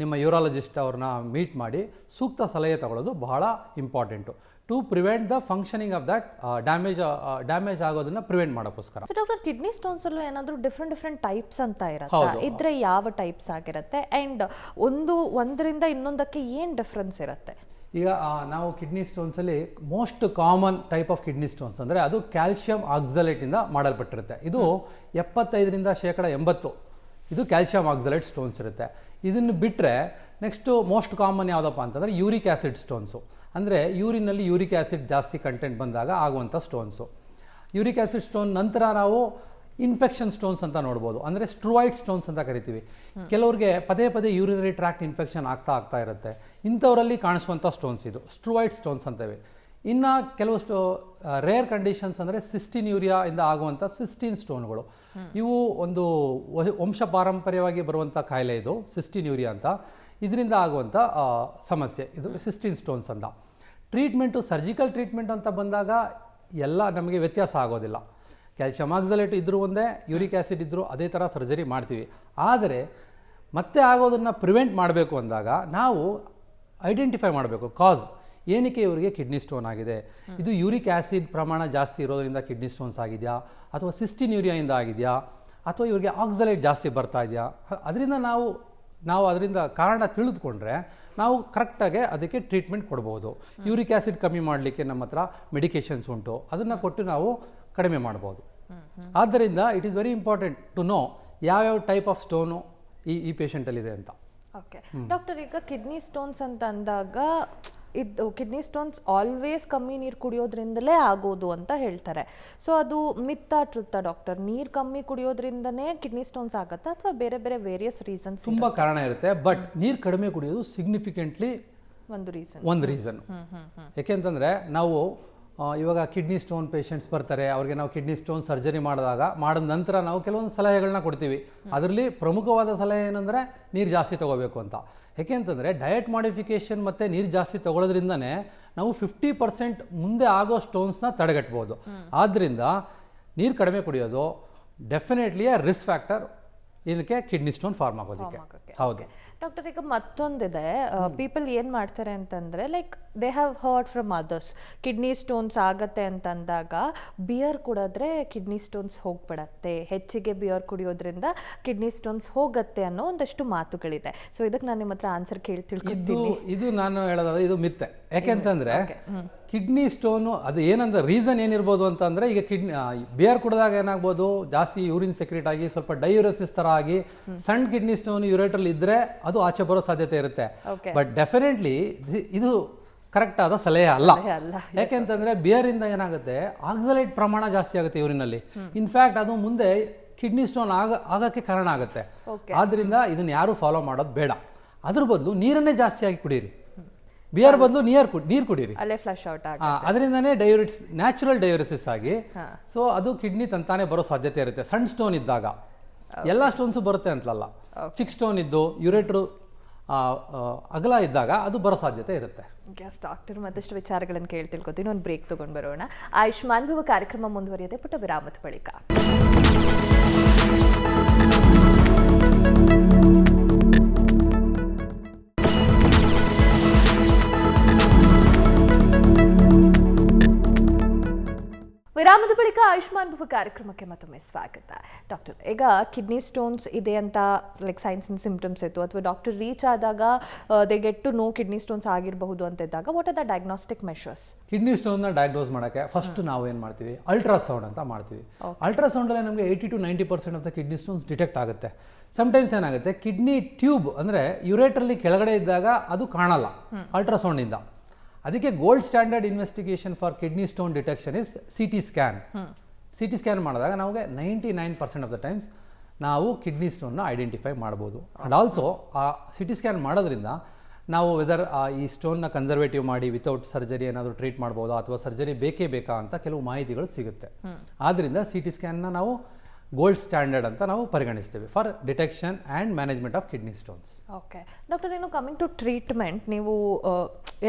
ನಿಮ್ಮ ಯೂರಾಲಜಿಸ್ಟ್ ಅವ್ರನ್ನ ಮೀಟ್ ಮಾಡಿ ಸೂಕ್ತ ಸಲಹೆ ತಗೊಳ್ಳೋದು ಬಹಳ important, to prevent the functioning of that damage ಆಗೋದನ್ನ ಪ್ರಿವೆಂಟ್ ಮಾಡೋಕ್ಕೋಸ್ಕರ. ಡಾಕ್ಟರ್, ಕಿಡ್ನಿ ಸ್ಟೋನ್ಸ್ ಅಲ್ಲೂ ಏನಾದರೂ ಡಿಫ್ರೆಂಟ್ ಟೈಪ್ಸ್ ಅಂತ ಇರುತ್ತೆ, ಇದ್ರೆ ಯಾವ ಟೈಪ್ಸ್ ಆಗಿರುತ್ತೆ, ಆ್ಯಂಡ್ ಒಂದರಿಂದ ಇನ್ನೊಂದಕ್ಕೆ ಏನು ಡಿಫ್ರೆನ್ಸ್ ಇರುತ್ತೆ? ಈಗ ನಾವು ಕಿಡ್ನಿ ಸ್ಟೋನ್ಸಲ್ಲಿ most common type of kidney stones ಅಂದರೆ ಅದು ಕ್ಯಾಲ್ಶಿಯಂ ಆಕ್ಸಲೇಟಿಂದ ಮಾಡಲ್ಪಟ್ಟಿರುತ್ತೆ. ಇದು 75% ಇದು ಕ್ಯಾಲ್ಶಿಯಂ ಆಕ್ಸಲೇಟ್ ಸ್ಟೋನ್ಸ್ ಇರುತ್ತೆ. ಇದನ್ನು ಬಿಟ್ಟರೆ ನೆಕ್ಸ್ಟು ಮೋಸ್ಟ್ ಕಾಮನ್ ಯಾವುದಪ್ಪ ಅಂತಂದರೆ ಯೂರಿಕ್ ಆ್ಯಸಿಡ್ ಸ್ಟೋನ್ಸು. ಅಂದರೆ ಯೂರಿನಲ್ಲಿ ಯೂರಿಕ್ ಆ್ಯಸಿಡ್ ಜಾಸ್ತಿ ಕಂಟೆಂಟ್ ಬಂದಾಗ ಆಗುವಂಥ ಸ್ಟೋನ್ಸು. ಯೂರಿಕ್ ಆ್ಯಸಿಡ್ ಸ್ಟೋನ್ ನಂತರ ನಾವು ಇನ್ಫೆಕ್ಷನ್ ಸ್ಟೋನ್ಸ್ ಅಂತ ನೋಡ್ಬೋದು, ಅಂದರೆ ಸ್ಟ್ರೂವೈಡ್ ಸ್ಟೋನ್ಸ್ ಅಂತ ಕರಿತೀವಿ. ಕೆಲವ್ರಿಗೆ ಪದೇ ಪದೇ ಯೂರಿನರಿ ಟ್ರ್ಯಾಕ್ಟ್ ಇನ್ಫೆಕ್ಷನ್ ಆಗ್ತಾ ಇರುತ್ತೆ, ಇಂಥವರಲ್ಲಿ ಕಾಣಿಸುವಂಥ ಸ್ಟೋನ್ಸ್ ಇದು ಸ್ಟ್ರೂವೈಡ್ ಸ್ಟೋನ್ಸ್ ಅಂತೇವೆ. ಇನ್ನು ಕೆಲವಷ್ಟು ರೇರ್ ಕಂಡೀಷನ್ಸ್ ಅಂದರೆ ಸಿಸ್ಟಿನ್ಯೂರಿಯಾ ಇಂದ ಆಗುವಂಥ ಸಿಸ್ಟಿನ್ ಸ್ಟೋನ್ಗಳು. ಇವು ಒಂದು ವಂಶ ಪಾರಂಪರ್ಯವಾಗಿ ಬರುವಂಥ ಕಾಯಿಲೆ, ಇದು ಸಿಸ್ಟಿನ್ಯೂರಿಯಾ ಅಂತ. ಇದರಿಂದ ಆಗುವಂಥ ಸಮಸ್ಯೆ ಇದು ಸಿಸ್ಟಿನ್ ಸ್ಟೋನ್ಸ್ ಅಂತ. ಟ್ರೀಟ್ಮೆಂಟು, ಸರ್ಜಿಕಲ್ ಟ್ರೀಟ್ಮೆಂಟ್ ಅಂತ ಬಂದಾಗ ಎಲ್ಲ ನಮಗೆ ವ್ಯತ್ಯಾಸ ಆಗೋದಿಲ್ಲ. ಕ್ಯಾಲ್ಶಿಯಂ ಆಕ್ಸಲೇಟ್ ಇದ್ದರೂ ಒಂದೇ, ಯೂರಿಕ್ ಆ್ಯಸಿಡ್ ಇದ್ದರೂ ಅದೇ ಥರ ಸರ್ಜರಿ ಮಾಡ್ತೀವಿ. ಆದರೆ ಮತ್ತೆ ಆಗೋದನ್ನು ಪ್ರಿವೆಂಟ್ ಮಾಡಬೇಕು ಅಂದಾಗ ನಾವು ಐಡೆಂಟಿಫೈ ಮಾಡಬೇಕು ಕಾಸ್, ಏನಕ್ಕೆ ಇವರಿಗೆ ಕಿಡ್ನಿ ಸ್ಟೋನ್ ಆಗಿದೆ. ಇದು ಯೂರಿಕ್ ಆ್ಯಸಿಡ್ ಪ್ರಮಾಣ ಜಾಸ್ತಿ ಇರೋದರಿಂದ ಕಿಡ್ನಿ ಸ್ಟೋನ್ಸ್ ಆಗಿದೆಯಾ, ಅಥವಾ ಸಿಸ್ಟಿನ್ಯೂರಿಯಾಯಿಂದ ಆಗಿದೆಯಾ, ಅಥವಾ ಇವರಿಗೆ ಆಕ್ಸಲೇಟ್ ಜಾಸ್ತಿ ಬರ್ತಾ ಇದೆಯಾ. ಅದರಿಂದ ನಾವು ಅದರಿಂದ ಕಾರಣ ತಿಳಿದುಕೊಂಡ್ರೆ ನಾವು ಕರೆಕ್ಟಾಗಿ ಅದಕ್ಕೆ ಟ್ರೀಟ್ಮೆಂಟ್ ಕೊಡ್ಬೋದು. ಯೂರಿಕ್ ಆ್ಯಸಿಡ್ ಕಮ್ಮಿ ಮಾಡಲಿಕ್ಕೆ ನಮ್ಮ ಹತ್ರ ಮೆಡಿಕೇಷನ್ಸ್ ಉಂಟು, ಅದನ್ನು ಕೊಟ್ಟು ನಾವು ಕಡಿಮೆ ಮಾಡ್ಬೋದು. ಆದ್ದರಿಂದ it is very important to know ಯಾವ್ಯಾವ ಟೈಪ್ ಆಫ್ ಸ್ಟೋನು ಈ ಪೇಷಂಟಲ್ಲಿದೆ ಅಂತ. ಓಕೆ ಡಾಕ್ಟರ್, ಈಗ ಕಿಡ್ನಿ ಸ್ಟೋನ್ಸ್ ಅಂತ ಅಂದಾಗ ಇದು ಕಿಡ್ನಿ ಸ್ಟೋನ್ಸ್ ಆಲ್ವೇಸ್ ಕಮ್ಮಿ ನೀರು ಕುಡಿಯೋದ್ರಿಂದಲೇ ಆಗೋದು ಅಂತ ಹೇಳ್ತಾರೆ. ಸೊ ಅದು ಮಿತ್ತಾ ಟ್ರುತ್ತಾ ಡಾಕ್ಟರ್? ನೀರು ಕಮ್ಮಿ ಕುಡಿಯೋದ್ರಿಂದನೇ ಕಿಡ್ನಿ ಸ್ಟೋನ್ಸ್ ಆಗುತ್ತಾ, ಅಥವಾ ಬೇರೆ ಬೇರೆ ವೇರಿಯಸ್ ರೀಸನ್ಸ್? ತುಂಬ ಕಾರಣ ಇರುತ್ತೆ, ಬಟ್ ನೀರು ಕಡಿಮೆ ಕುಡಿಯೋದು ಸಿಗ್ನಿಫಿಕೆಂಟ್ಲಿ ಒಂದು ರೀಸನ್. ಯಾಕೆಂತಂದರೆ ನಾವು ಇವಾಗ ಕಿಡ್ನಿ ಸ್ಟೋನ್ ಪೇಷಂಟ್ಸ್ ಬರ್ತಾರೆ, ಅವ್ರಿಗೆ ನಾವು ಕಿಡ್ನಿ ಸ್ಟೋನ್ ಸರ್ಜರಿ ಮಾಡಿದ ನಂತರ ನಾವು ಕೆಲವೊಂದು ಸಲಹೆಗಳನ್ನ ಕೊಡ್ತೀವಿ. ಅದರಲ್ಲಿ ಪ್ರಮುಖವಾದ ಸಲಹೆ ಏನಂದರೆ ನೀರು ಜಾಸ್ತಿ ತೊಗೋಬೇಕು ಅಂತ. ಯಾಕೆಂತಂದರೆ ಡಯಟ್ ಮಾಡಿಫಿಕೇಷನ್ ಮತ್ತು ನೀರು ಜಾಸ್ತಿ ತೊಗೊಳೋದ್ರಿಂದನೇ ನಾವು 50% ಮುಂದೆ ಆಗೋ ಸ್ಟೋನ್ಸ್ನ ತಡೆಗಟ್ಬೋದು. ಆದ್ದರಿಂದ ನೀರು ಕಡಿಮೆ ಕುಡಿಯೋದು ಡೆಫಿನೆಟ್ಲಿ ರಿಸ್ಕ್ ಫ್ಯಾಕ್ಟರ್ ಇದಕ್ಕೆ ಕಿಡ್ನಿ ಸ್ಟೋನ್ ಫಾರ್ಮ್ ಆಗೋದಕ್ಕೆ. ಹೌದು. ಡಾಕ್ಟರ್, ಈಗ ಮತ್ತೊಂದಿದೆ, ಪೀಪಲ್ ಏನು ಮಾಡ್ತಾರೆ ಅಂತಂದರೆ like they have heard from others kidney stones ಆಗತ್ತೆ ಅಂತಂದಾಗ ಬಿಯರ್ ಕುಡಿದ್ರೆ ಕಿಡ್ನಿ ಸ್ಟೋನ್ಸ್ ಹೋಗ್ಬಿಡತ್ತೆ, ಹೆಚ್ಚಿಗೆ ಬಿಯರ್ ಕುಡಿಯೋದ್ರಿಂದ ಕಿಡ್ನಿ ಸ್ಟೋನ್ಸ್ ಹೋಗತ್ತೆ ಅನ್ನೋ ಒಂದಷ್ಟು ಮಾತುಗಳಿದೆ. ಸೊ ಇದಕ್ಕೆ ನಾನು ನಿಮ್ಮ ಹತ್ರ ಆನ್ಸರ್ ತಿಳ್ಕೊತೀನಿ. ಇದು ನಾನು ಹೇಳೋದಾದ್ರೆ ಇದು ಮಿತ್ತೆ. ಯಾಕೆಂತಂದ್ರೆ ಕಿಡ್ನಿ ಸ್ಟೋನು ಅದು ಏನಂದ್ರೆ ರೀಸನ್ ಏನಿರ್ಬೋದು ಅಂತಂದ್ರೆ, ಈಗ ಬಿಯರ್ ಕುಡಿದಾಗ ಏನಾಗ್ಬೋದು, ಜಾಸ್ತಿ ಯೂರಿನ್ ಸೆಕ್ರೆಟ್ ಆಗಿ ಸ್ವಲ್ಪ ಡೈಯೂರಸಿಸ್ ತರ ಆಗಿ ಸಣ್ಣ ಕಿಡ್ನಿ ಸ್ಟೋನ್ ಯೂರೇಟ್ರಲ್ಲಿ ಇದ್ರೆ ಅದು ಆಚೆ ಬರೋ ಸಾಧ್ಯತೆ ಇರುತ್ತೆ. ಬಟ್ ಡೆಫಿನೆಟ್ಲಿ ಇದು ಕರೆಕ್ಟ್ ಆದ ಸಲಹೆ ಅಲ್ಲ. ಯಾಕೆಂತಂದ್ರೆ ಬಿಯರ್ ಇಂದ ಏನಾಗುತ್ತೆ, ಆಕ್ಸಲೇಟ್ ಪ್ರಮಾಣ ಜಾಸ್ತಿ ಆಗುತ್ತೆ ಯೂರಿನಲ್ಲಿ. ಇನ್ಫ್ಯಾಕ್ಟ್ ಅದು ಮುಂದೆ ಕಿಡ್ನಿ ಸ್ಟೋನ್ ಆಗಕ್ಕೆ ಕಾರಣ ಆಗುತ್ತೆ. ಆದ್ರಿಂದ ಇದನ್ನ ಯಾರು ಫಾಲೋ ಮಾಡೋದು ಬೇಡ. ಅದ್ರ ಬದಲು ನೀರನ್ನೇ ಜಾಸ್ತಿಯಾಗಿ ಕುಡೀರಿ. ಬಿಯರ್ ಬದಲು ನೀರು ಕುಡೀರಿ, ಅಲ್ಲೇ ಫ್ಲಶ್ ಔಟ್ ಅದರಿಂದನೇ ನ್ಯಾಚುರಲ್ ಡೈಯೂರಿಸಿಸ್ ಆಗಿ ಸೊ ಅದು ಕಿಡ್ನಿ ತಂತಾನೆ ಬರೋ ಸಾಧ್ಯತೆ ಇರುತ್ತೆ. ಸಣ್ಣ ಸ್ಟೋನ್ ಇದ್ದಾಗ ಎಲ್ಲ ಸ್ಟೋನ್ಸು ಬರುತ್ತೆ ಅಂತಲ್ಲ, ಚಿಕ್ಕ ಸ್ಟೋನ್ ಇದ್ದು ಯುರೇಟ್ರು ಅಗಲ ಇದ್ದಾಗ ಅದು ಬರೋ ಸಾಧ್ಯತೆ ಇರುತ್ತೆ. ಡಾಕ್ಟರ್ ಮತ್ತಷ್ಟು ವಿಚಾರಗಳನ್ನು ಕೇಳಿ ತಿಳ್ಕೊತೀನಿ. ಒಂದು ಬ್ರೇಕ್ ತಗೊಂಡು ಬರೋಣ. ಆಯುಷ್ಮಾನ್ ಭವ ಕಾರ್ಯಕ್ರಮ ಮುಂದುವರಿಯುತ್ತೆ ಪುಟ್ಟ ವಿರಾಮದ ಬಳಿಕ. ವಿರಾಮದ ಬಳಿಕ ಆಯುಷ್ಮಾನ್ ಭವ ಕಾರ್ಯಕ್ರಮಕ್ಕೆ ಮತ್ತೊಮ್ಮೆ ಸ್ವಾಗತ. ಡಾಕ್ಟರ್, ಈಗ ಕಿಡ್ನಿ ಸ್ಟೋನ್ಸ್ ಇದೆ ಅಂತ ಲೈಕ್ ಸೈನ್ಸ್ ಅಂಡ್ ಸಿಂಪ್ಟಮ್ಸ್ ಇತ್ತು, ಅಥವಾ ಡಾಕ್ಟರ್ ರೀಚ್ ಆದಾಗ they get to know kidney stones ಆಗಿರಬಹುದು ಅಂತ ಇದ್ದಾಗ, what are the diagnostic measures? Kidney ಸ್ಟೋನ್ನ ಡಯಾಗ್ನೋಸ್ ಮಾಡೋಕ್ಕೆ ಫಸ್ಟ್ ನಾವು ಏನು ಮಾಡ್ತೀವಿ, ಅಲ್ಟ್ರಾಸೌಂಡ್ ಅಂತ ಮಾಡ್ತೀವಿ. ಅಲ್ಟ್ರಾಸೌಂಡಲ್ಲೇ ನಮಗೆ 80 to 90% of the kidney stones detect ಆಗುತ್ತೆ. ಸಮ್ಟೈಮ್ಸ್ ಏನಾಗುತ್ತೆ, ಕಿಡ್ನಿ ಟ್ಯೂಬ್ ಅಂದರೆ ಯುರೇಟ್ರಲ್ಲಿ ಕೆಳಗಡೆ ಇದ್ದಾಗ ಅದು ಕಾಣಲ್ಲ ಅಲ್ಟ್ರಾಸೌಂಡಿಂದ. ಅದಕ್ಕೆ gold standard investigation for kidney stone detection is CT scan. CT scan ಮಾಡಿದಾಗ ನಮಗೆ 99% ಆಫ್ ದ ಟೈಮ್ಸ್ ನಾವು ಕಿಡ್ನಿ ಸ್ಟೋನ್ನ ಐಡೆಂಟಿಫೈ ಮಾಡ್ಬೋದು. ಆ್ಯಂಡ್ ಆಲ್ಸೋ ಆ CT ಸ್ಕ್ಯಾನ್ ಮಾಡೋದ್ರಿಂದ ನಾವು ವೆದರ್ ಈ ಸ್ಟೋನ್ನ ಕನ್ಸರ್ವೇಟಿವ್ ಮಾಡಿ ವಿತೌಟ್ ಸರ್ಜರಿ ಏನಾದರೂ ಟ್ರೀಟ್ ಮಾಡ್ಬೋದಾ ಅಥವಾ ಸರ್ಜರಿ ಬೇಕೇ ಬೇಕಾ ಅಂತ ಕೆಲವು ಮಾಹಿತಿಗಳು ಸಿಗುತ್ತೆ. ಆದ್ದರಿಂದ CT ಸ್ಕ್ಯಾನ್ನ ನಾವು ಗೋಲ್ಡ್ ಸ್ಟ್ಯಾಂಡರ್ಡ್ ಅಂತ ನಾವು ಪರಿಗಣಿಸ್ತೀವಿ for detection and management of kidney stones. Okay doctor, ಇನ್ನು ಕಮಿಂಗ್ ಟು ಟ್ರೀಟ್ಮೆಂಟ್, ನೀವು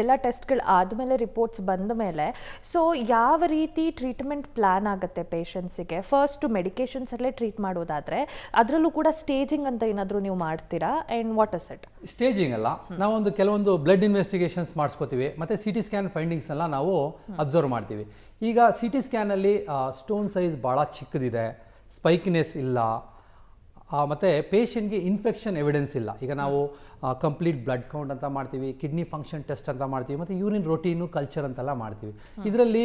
ಎಲ್ಲ ಟೆಸ್ಟ್ಗಳು ಆದಮೇಲೆ ರಿಪೋರ್ಟ್ಸ್ ಬಂದ ಮೇಲೆ ಸೊ ಯಾವ ರೀತಿ ಟ್ರೀಟ್ಮೆಂಟ್ ಪ್ಲ್ಯಾನ್ ಆಗುತ್ತೆ ಪೇಷಂಟ್ಸಿಗೆ? ಫಸ್ಟ್ ಮೆಡಿಕೇಶನ್ಸಲ್ಲೇ ಟ್ರೀಟ್ ಮಾಡೋದಾದರೆ ಅದರಲ್ಲೂ ಕೂಡ ಸ್ಟೇಜಿಂಗ್ ಅಂತ ಏನಾದರೂ ನೀವು ಮಾಡ್ತೀರಾ? And what is it? Staging ಅಲ್ಲ, ನಾವೊಂದು ಕೆಲವೊಂದು ಬ್ಲಡ್ ಇನ್ವೆಸ್ಟಿಗೇಷನ್ಸ್ ಮಾಡಿಸ್ಕೋತೀವಿ, ಮತ್ತು CT ಸ್ಕ್ಯಾನ್ ಫೈಂಡಿಂಗ್ಸ್ ಎಲ್ಲ ನಾವು ಅಬ್ಸರ್ವ್ ಮಾಡ್ತೀವಿ. ಈಗ CT ಸ್ಕ್ಯಾನಲ್ಲಿ ಸ್ಟೋನ್ ಸೈಜ್ ಭಾಳ ಚಿಕ್ಕದಿದೆ, ಸ್ಪೈಕಿನೆಸ್ ಇಲ್ಲ, ಮತ್ತು ಪೇಷಂಟ್ಗೆ ಇನ್ಫೆಕ್ಷನ್ ಎವಿಡೆನ್ಸ್ ಇಲ್ಲ. ಈಗ ನಾವು ಕಂಪ್ಲೀಟ್ ಬ್ಲಡ್ ಕೌಂಟ್ ಅಂತ ಮಾಡ್ತೀವಿ, ಕಿಡ್ನಿ ಫಂಕ್ಷನ್ ಟೆಸ್ಟ್ ಅಂತ ಮಾಡ್ತೀವಿ, ಮತ್ತು ಯೂರಿನ್ ರೊಟೀನು ಕಲ್ಚರ್ ಅಂತೆಲ್ಲ ಮಾಡ್ತೀವಿ. ಇದರಲ್ಲಿ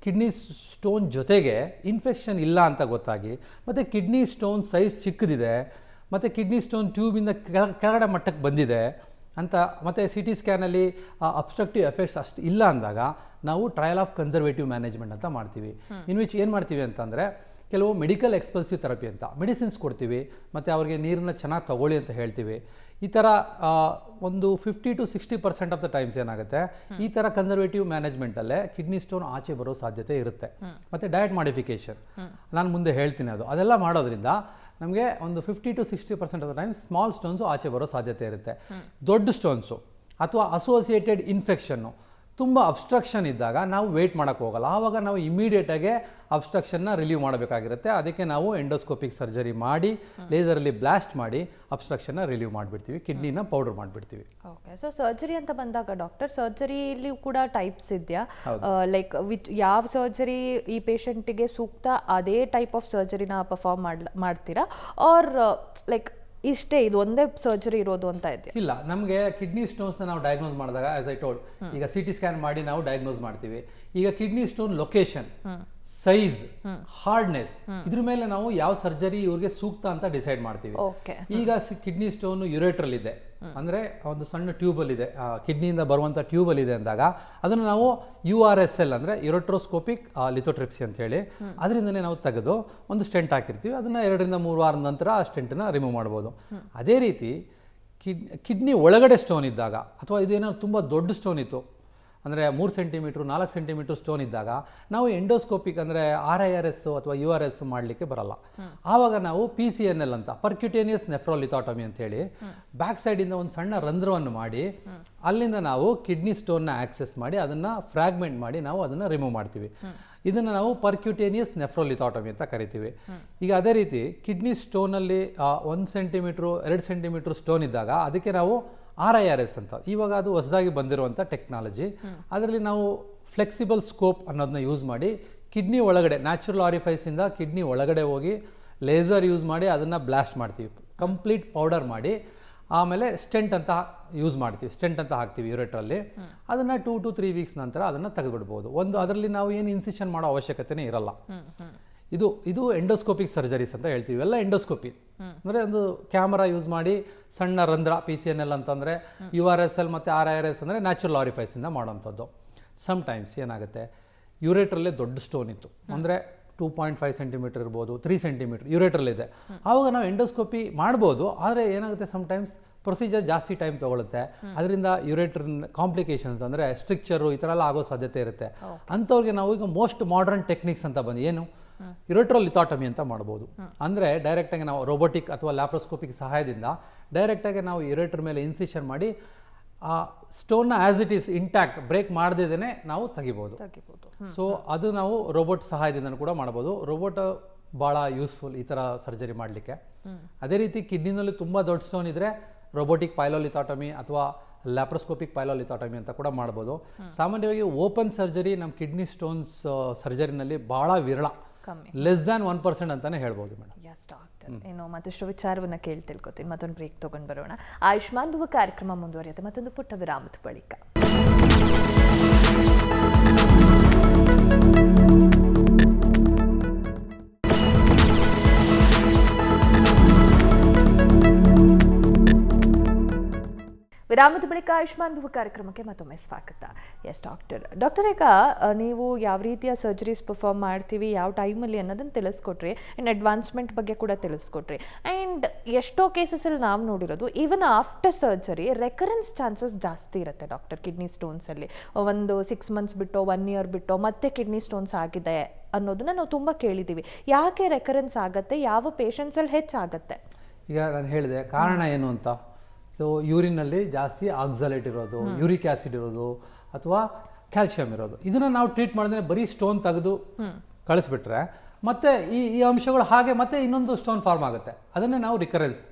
ಕಿಡ್ನಿ ಸ್ಟೋನ್ ಜೊತೆಗೆ ಇನ್ಫೆಕ್ಷನ್ ಇಲ್ಲ ಅಂತ ಗೊತ್ತಾಗಿ, ಮತ್ತು ಕಿಡ್ನಿ ಸ್ಟೋನ್ ಸೈಜ್ ಚಿಕ್ಕದಿದೆ, ಮತ್ತು ಕಿಡ್ನಿ ಸ್ಟೋನ್ ಟ್ಯೂಬಿಂದ ಕೆಳಗಡೆ ಮಟ್ಟಕ್ಕೆ ಬಂದಿದೆ ಅಂತ, ಮತ್ತು CT ಸ್ಕ್ಯಾನಲ್ಲಿ ಅಬ್ಸ್ಟ್ರಕ್ಟಿವ್ ಎಫೆಕ್ಟ್ಸ್ ಅಷ್ಟು ಇಲ್ಲ ಅಂದಾಗ ನಾವು ಟ್ರಯಲ್ ಆಫ್ ಕನ್ಸರ್ವೇಟಿವ್ ಮ್ಯಾನೇಜ್ಮೆಂಟ್ ಅಂತ ಮಾಡ್ತೀವಿ. ಇನ್ ವಿಚ್ ಏನು ಮಾಡ್ತೀವಿ ಅಂತಂದರೆ, ಕೆಲವು ಮೆಡಿಕಲ್ ಎಕ್ಸ್ಪಲ್ಸಿವ್ ಥೆರಪಿ ಅಂತ ಮೆಡಿಸಿನ್ಸ್ ಕೊಡ್ತೀವಿ, ಮತ್ತು ಅವ್ರಿಗೆ ನೀರನ್ನ ಚೆನ್ನಾಗಿ ತಗೊಳ್ಳಿ ಅಂತ ಹೇಳ್ತೀವಿ. ಈ ಥರ ಒಂದು 50 to 60% ಆಫ್ ದ ಟೈಮ್ಸ್ ಏನಾಗುತ್ತೆ, ಈ ಥರ ಕನ್ಸರ್ವೇಟಿವ್ ಮ್ಯಾನೇಜ್ಮೆಂಟಲ್ಲೇ ಕಿಡ್ನಿ ಸ್ಟೋನ್ ಆಚೆ ಬರೋ ಸಾಧ್ಯತೆ ಇರುತ್ತೆ. ಮತ್ತು ಡಯಟ್ ಮಾಡಿಫಿಕೇಷನ್ ನಾನು ಮುಂದೆ ಹೇಳ್ತೀನಿ, ಅದೆಲ್ಲ ಮಾಡೋದ್ರಿಂದ ನಮಗೆ ಒಂದು 50 to 60% of the times small stones ಆಚೆ ಬರೋ ಸಾಧ್ಯತೆ ಇರುತ್ತೆ. ದೊಡ್ಡ ಸ್ಟೋನ್ಸು ಅಥವಾ ಅಸೋಸಿಯೇಟೆಡ್ ಇನ್ಫೆಕ್ಷನ್ನು ತುಂಬ ಅಬ್ಸ್ಟ್ರಕ್ಷನ್ ಇದ್ದಾಗ ನಾವು ವೆಯ್ಟ್ ಮಾಡೋಕ್ಕೆ ಹೋಗಲ್ಲ. ಆವಾಗ ನಾವು ಇಮಿಡಿಯೇಟಾಗೆ ಅಬ್ಸ್ಟ್ರಕ್ಷನ್ನ ರಿಲೀವ್ ಮಾಡಬೇಕಾಗಿರುತ್ತೆ. ಅದಕ್ಕೆ ನಾವು ಎಂಡೋಸ್ಕೋಪಿಕ್ ಸರ್ಜರಿ ಮಾಡಿ ಲೇಸರಲ್ಲಿ ಬ್ಲಾಸ್ಟ್ ಮಾಡಿ ಅಬ್ಸ್ಟ್ರಕ್ಷನ್ನ ರಿಲೀವ್ ಮಾಡಿಬಿಡ್ತೀವಿ, ಕಿಡ್ನಿನ ಪೌಡರ್ ಮಾಡಿಬಿಡ್ತೀವಿ. ಓಕೆ, ಸೊ ಸರ್ಜರಿ ಅಂತ ಬಂದಾಗ ಡಾಕ್ಟರ್, ಸರ್ಜರಿಲಿ ಕೂಡ ಟೈಪ್ಸ್ ಇದೆಯಾ? ಲೈಕ್ ಯಾವ ಸರ್ಜರಿ ಈ ಪೇಷಂಟಿಗೆ ಸೂಕ್ತ ಅದೇ ಟೈಪ್ ಆಫ್ ಸರ್ಜರಿನ ಪರ್ಫಾರ್ಮ್ ಮಾಡ್ತೀರಾ, ಆರ್ ಲೈಕ್ ಇಷ್ಟೇ ಇದು ಒಂದೇ ಸರ್ಜರಿ ಇರೋದು ಅಂತ ಇದೆ? ಇಲ್ಲ, ನಮಗೆ ಕಿಡ್ನಿ ಸ್ಟೋನ್ಸ್ನ ನಾವು ಡಯಾಗ್ನೋಸ್ ಮಾಡಿದಾಗ ಆಸ್ ಐ ಟೋಲ್ಡ್, ಈಗ CT ಸ್ಕ್ಯಾನ್ ಮಾಡಿ ನಾವು ಡಯಾಗ್ನೋಸ್ ಮಾಡ್ತೀವಿ. ಈಗ kidney stone location, size, hardness, ಇದ್ರ ಮೇಲೆ ನಾವು ಯಾವ ಸರ್ಜರಿ ಇವ್ರಿಗೆ ಸೂಕ್ತ ಅಂತ ಡಿಸೈಡ್ ಮಾಡ್ತೀವಿ. ಈಗ ಕಿಡ್ನಿ ಸ್ಟೋನ್ ಯುರೇಟ್ರಲ್ಲಿ ಇದೆ ಅಂದ್ರೆ ಒಂದು ಸಣ್ಣ ಟ್ಯೂಬಲ್ ಇದೆ, ಕಿಡ್ನಿಯಿಂದ ಬರುವಂಥ ಟ್ಯೂಬಲ್ ಇದೆ ಅಂದಾಗ ಅದನ್ನು ನಾವು URSL ಅಂದರೆ ಯುರೋಟ್ರೋಸ್ಕೋಪಿಕ್ ಲಿಥೋಟ್ರಿಪ್ಸಿ ಅಂತ ಹೇಳಿ ಅದರಿಂದನೇ ನಾವು ತೆಗೆದು ಒಂದು ಸ್ಟೆಂಟ್ ಹಾಕಿರ್ತೀವಿ. ಅದನ್ನು 2 ರಿಂದ 3 ವಾರದ ನಂತರ ಆ ಸ್ಟೆಂಟನ್ನು ರಿಮೂವ್ ಮಾಡ್ಬೋದು. ಅದೇ ರೀತಿ ಕಿಡ್ನಿ ಒಳಗಡೆ ಸ್ಟೋನ್ ಇದ್ದಾಗ, ಅಥವಾ ಇದು ಏನಾದ್ರು ತುಂಬ ದೊಡ್ಡ ಸ್ಟೋನ್ ಇತ್ತು ಅಂದರೆ 3 ಸೆಂಟಿಮೀಟ್ರು 4 ಸೆಂಟಿಮೀಟ್ರ್ ಸ್ಟೋನ್ ಇದ್ದಾಗ ನಾವು ಎಂಡೋಸ್ಕೋಪಿಕ್ ಅಂದರೆ RIRS ಅಥವಾ URS ಮಾಡಲಿಕ್ಕೆ ಬರಲ್ಲ. ಆವಾಗ ನಾವು PCNL ಅಂತ ಪರ್ಕ್ಯುಟೇನಿಯಸ್ ನೆಫ್ರೋಲಿಥಾಟಮಿ ಅಂತ ಹೇಳಿ ಬ್ಯಾಕ್ ಸೈಡಿಂದ ಒಂದು ಸಣ್ಣ ರಂಧ್ರವನ್ನು ಮಾಡಿ ಅಲ್ಲಿಂದ ನಾವು ಕಿಡ್ನಿ ಸ್ಟೋನ್ನ ಆಕ್ಸೆಸ್ ಮಾಡಿ ಅದನ್ನು ಫ್ರಾಗ್ಮೆಂಟ್ ಮಾಡಿ ನಾವು ಅದನ್ನು ರಿಮೂವ್ ಮಾಡ್ತೀವಿ. ಇದನ್ನು ನಾವು ಪರ್ಕ್ಯೂಟೇನಿಯಸ್ ನೆಫ್ರೋಲಿಥಾಟಮಿ ಅಂತ ಕರಿತೀವಿ. ಈಗ ಅದೇ ರೀತಿ ಕಿಡ್ನಿ ಸ್ಟೋನಲ್ಲಿ 1 ಸೆಂಟಿಮೀಟ್ರು 2 ಸೆಂಟಿಮೀಟ್ರ್ ಸ್ಟೋನ್ ಇದ್ದಾಗ ಅದಕ್ಕೆ ನಾವು RIRS ಅಂತ, ಇವಾಗ ಅದು ಹೊಸದಾಗಿ ಬಂದಿರುವಂಥ ಟೆಕ್ನಾಲಜಿ. ಅದರಲ್ಲಿ ನಾವು ಫ್ಲೆಕ್ಸಿಬಲ್ ಸ್ಕೋಪ್ ಅನ್ನೋದನ್ನ ಯೂಸ್ ಮಾಡಿ ಕಿಡ್ನಿ ಒಳಗಡೆ ನ್ಯಾಚುರಲ್ ಆರಿಫೈಸಿಂದ ಕಿಡ್ನಿ ಒಳಗಡೆ ಹೋಗಿ ಲೇಸರ್ ಯೂಸ್ ಮಾಡಿ ಅದನ್ನು ಬ್ಲಾಸ್ಟ್ ಮಾಡ್ತೀವಿ, ಕಂಪ್ಲೀಟ್ ಪೌಡರ್ ಮಾಡಿ ಆಮೇಲೆ ಸ್ಟೆಂಟ್ ಅಂತ ಯೂಸ್ ಮಾಡ್ತೀವಿ, ಸ್ಟೆಂಟ್ ಅಂತ ಹಾಕ್ತೀವಿ ಯೂರೆಟ್ರಲ್ಲಿ. ಅದನ್ನು 2 to 3 ವೀಕ್ಸ್ ನಂತರ ಅದನ್ನು ತೆಗೆದುಬಿಡ್ಬೋದು. ಅದರಲ್ಲಿ ನಾವು ಏನು ಇನ್ಸಿಷನ್ ಮಾಡೋ ಅವಶ್ಯಕತೆನೇ ಇರಲ್ಲ. ಇದು ಎಂಡೋಸ್ಕೋಪಿಕ್ ಸರ್ಜರೀಸ್ ಅಂತ ಹೇಳ್ತೀವಿ. ಎಲ್ಲ ಎಂಡೋಸ್ಕೋಪಿ ಅಂದರೆ ಒಂದು ಕ್ಯಾಮರಾ ಯೂಸ್ ಮಾಡಿ ಸಣ್ಣ ರಂಧ್ರ PCNL ಅಂತಂದರೆ, URSL ಮತ್ತು RIRS ಅಂದರೆ ನ್ಯಾಚುರಲ್ ಆರಿಫೈಸಿಂದ ಮಾಡೋವಂಥದ್ದು. ಸಮ್ಟೈಮ್ಸ್ ಏನಾಗುತ್ತೆ, ಯೂರೇಟ್ರಲ್ಲೇ ದೊಡ್ಡ ಸ್ಟೋನ್ ಇತ್ತು ಅಂದರೆ 2.5 ಸೆಂಟಿಮೀಟರ್ ಇರ್ಬೋದು, 3 ಸೆಂಟಿಮೀಟರ್ ಯೂರೇಟ್ರಲ್ಲಿದೆ, ಆವಾಗ ನಾವು ಎಂಡೋಸ್ಕೋಪಿ ಮಾಡ್ಬೋದು. ಆದರೆ ಏನಾಗುತ್ತೆ, ಸಮ್ಟೈಮ್ಸ್ ಪ್ರೊಸೀಜರ್ ಜಾಸ್ತಿ ಟೈಮ್ ತೊಗೊಳುತ್ತೆ. ಅದರಿಂದ ಯೂರೇಟ್ರನ್ ಕಾಂಪ್ಲಿಕೇಶನ್ಸ್ ಅಂದರೆ ಸ್ಟ್ರಿಕ್ಚರು ಈ ಥರ ಎಲ್ಲ ಆಗೋ ಸಾಧ್ಯತೆ ಇರುತ್ತೆ. ಅಂಥವ್ರಿಗೆ ನಾವು ಈಗ ಮೋಸ್ಟ್ ಮಾಡರ್ನ್ ಟೆಕ್ನಿಕ್ಸ್ ಅಂತ ಬಂದು ಏನು ಯೂರೆಟ್ರೋಲಿಥಾಟಮಿ ಅಂತ ಮಾಡ್ಬೋದು. ಅಂದರೆ ಡೈರೆಕ್ಟಾಗಿ ನಾವು ರೋಬೋಟಿಕ್ ಅಥವಾ ಲ್ಯಾಪ್ರೋಸ್ಕೋಪಿಕ್ ಸಹಾಯದಿಂದ ಡೈರೆಕ್ಟಾಗಿ ನಾವು ಯೂರೇಟ್ರ್ ಮೇಲೆ ಇನ್ಸಿಷನ್ ಮಾಡಿ ಆ ಸ್ಟೋನ್ನ as it is intact break ಮಾಡದೇನೆ ನಾವು ತೆಗಿಬೋದು. ಸೊ ಅದು ನಾವು ರೋಬೋಟ್ ಸಹಾಯದಿಂದ ಕೂಡ ಮಾಡ್ಬೋದು. ರೋಬೋಟ್ ಭಾಳ ಯೂಸ್ಫುಲ್ ಈ ಥರ ಸರ್ಜರಿ ಮಾಡಲಿಕ್ಕೆ. ಅದೇ ರೀತಿ ಕಿಡ್ನಿನಲ್ಲಿ ತುಂಬ ದೊಡ್ಡ ಸ್ಟೋನ್ ಇದ್ದರೆ ರೋಬೋಟಿಕ್ ಪೈಲೋಲಿಥಾಟಮಿ ಅಥವಾ ಲ್ಯಾಪ್ರೋಸ್ಕೋಪಿಕ್ ಪೈಲೋಲಿಥಾಟಮಿ ಅಂತ ಕೂಡ ಮಾಡ್ಬೋದು. ಸಾಮಾನ್ಯವಾಗಿ ಓಪನ್ ಸರ್ಜರಿ ನಮ್ಮ ಕಿಡ್ನಿ ಸ್ಟೋನ್ಸ್ ಸರ್ಜರಿನಲ್ಲಿ ಭಾಳ ವಿರಳ, ಲೆಸ್ ದ್ಯಾನ್ 1% ಅಂತಾನೆ ಹೇಳ್ಬೋದು ಮೇಡಮ್. ಎಸ್ ಡಾಕ್ಟರ್, ಇನ್ನು ಮತ್ತಷ್ಟು ವಿಚಾರವನ್ನು ಕೇಳಿ ತಿಳ್ಕೊತೀನಿ. ಮತ್ತೊಂದು ಬ್ರೇಕ್ ತೊಗೊಂಡು ಬರೋಣ. ಆಯುಷ್ಮಾನ್ ಭವ ಕಾರ್ಯಕ್ರಮ ಮುಂದುವರಿಯುತ್ತೆ ಮತ್ತೊಂದು ಪುಟ್ಟ ವಿರಾಮದ ಬಳಿಕ. ವಿರಾಮದ ಬಳಿಕ ಆಯುಷ್ಮಾನ್ ಭವ ಕಾರ್ಯಕ್ರಮಕ್ಕೆ ಮತ್ತೊಮ್ಮೆ ಸ್ವಾಗತ. ಎಸ್ ಡಾಕ್ಟರ್ ಈಗ ನೀವು ಯಾವ ರೀತಿಯ ಸರ್ಜರೀಸ್ ಪರ್ಫಾರ್ಮ್ ಮಾಡ್ತೀವಿ, ಯಾವ ಟೈಮಲ್ಲಿ ಅನ್ನೋದನ್ನು ತಿಳಿಸ್ಕೊಟ್ರಿ, ಆ್ಯಂಡ್ ಅಡ್ವಾನ್ಸ್ಮೆಂಟ್ ಬಗ್ಗೆ ಕೂಡ ತಿಳಿಸ್ಕೊಟ್ರಿ. ಆ್ಯಂಡ್ ಎಷ್ಟೋ ಕೇಸಸಲ್ಲಿ ನಾವು ನೋಡಿರೋದು even after surgery recurrence chances ಜಾಸ್ತಿ ಇರುತ್ತೆ ಡಾಕ್ಟರ್. ಕಿಡ್ನಿ ಸ್ಟೋನ್ಸಲ್ಲಿ ಒಂದು 6 ಮಂತ್ಸ್ ಬಿಟ್ಟು 1 ಇಯರ್ ಬಿಟ್ಟು ಮತ್ತೆ ಕಿಡ್ನಿ ಸ್ಟೋನ್ಸ್ ಆಗಿದೆ ಅನ್ನೋದನ್ನ ನಾವು ತುಂಬ ಕೇಳಿದ್ದೀವಿ. ಯಾಕೆ ರೆಕರೆನ್ಸ್ ಆಗುತ್ತೆ, ಯಾವ ಪೇಷಂಟ್ಸಲ್ಲಿ ಹೆಚ್ಚಾಗತ್ತೆ? ಈಗ ನಾನು ಹೇಳಿದೆ ಕಾರಣ ಏನು ಅಂತ. ಸೊ ಯೂರಿನಲ್ಲಿ ಜಾಸ್ತಿ ಆಕ್ಸಲೇಟ್ ಇರೋದು, ಯೂರಿಕ್ ಆ್ಯಸಿಡ್ ಇರೋದು ಅಥವಾ ಕ್ಯಾಲ್ಶಿಯಂ ಇರೋದು, ಇದನ್ನು ನಾವು ಟ್ರೀಟ್ ಮಾಡಿದ್ರೆ ಬರೀ ಸ್ಟೋನ್ ತೆಗೆದು ಕಳಿಸ್ಬಿಟ್ರೆ ಮತ್ತೆ ಈ ಅಂಶಗಳು ಹಾಗೆ ಮತ್ತೆ ಇನ್ನೊಂದು ಸ್ಟೋನ್ ಫಾರ್ಮ್ ಆಗುತ್ತೆ. ಅದನ್ನೇ ನಾವು ರಿಕರೆನ್ಸ್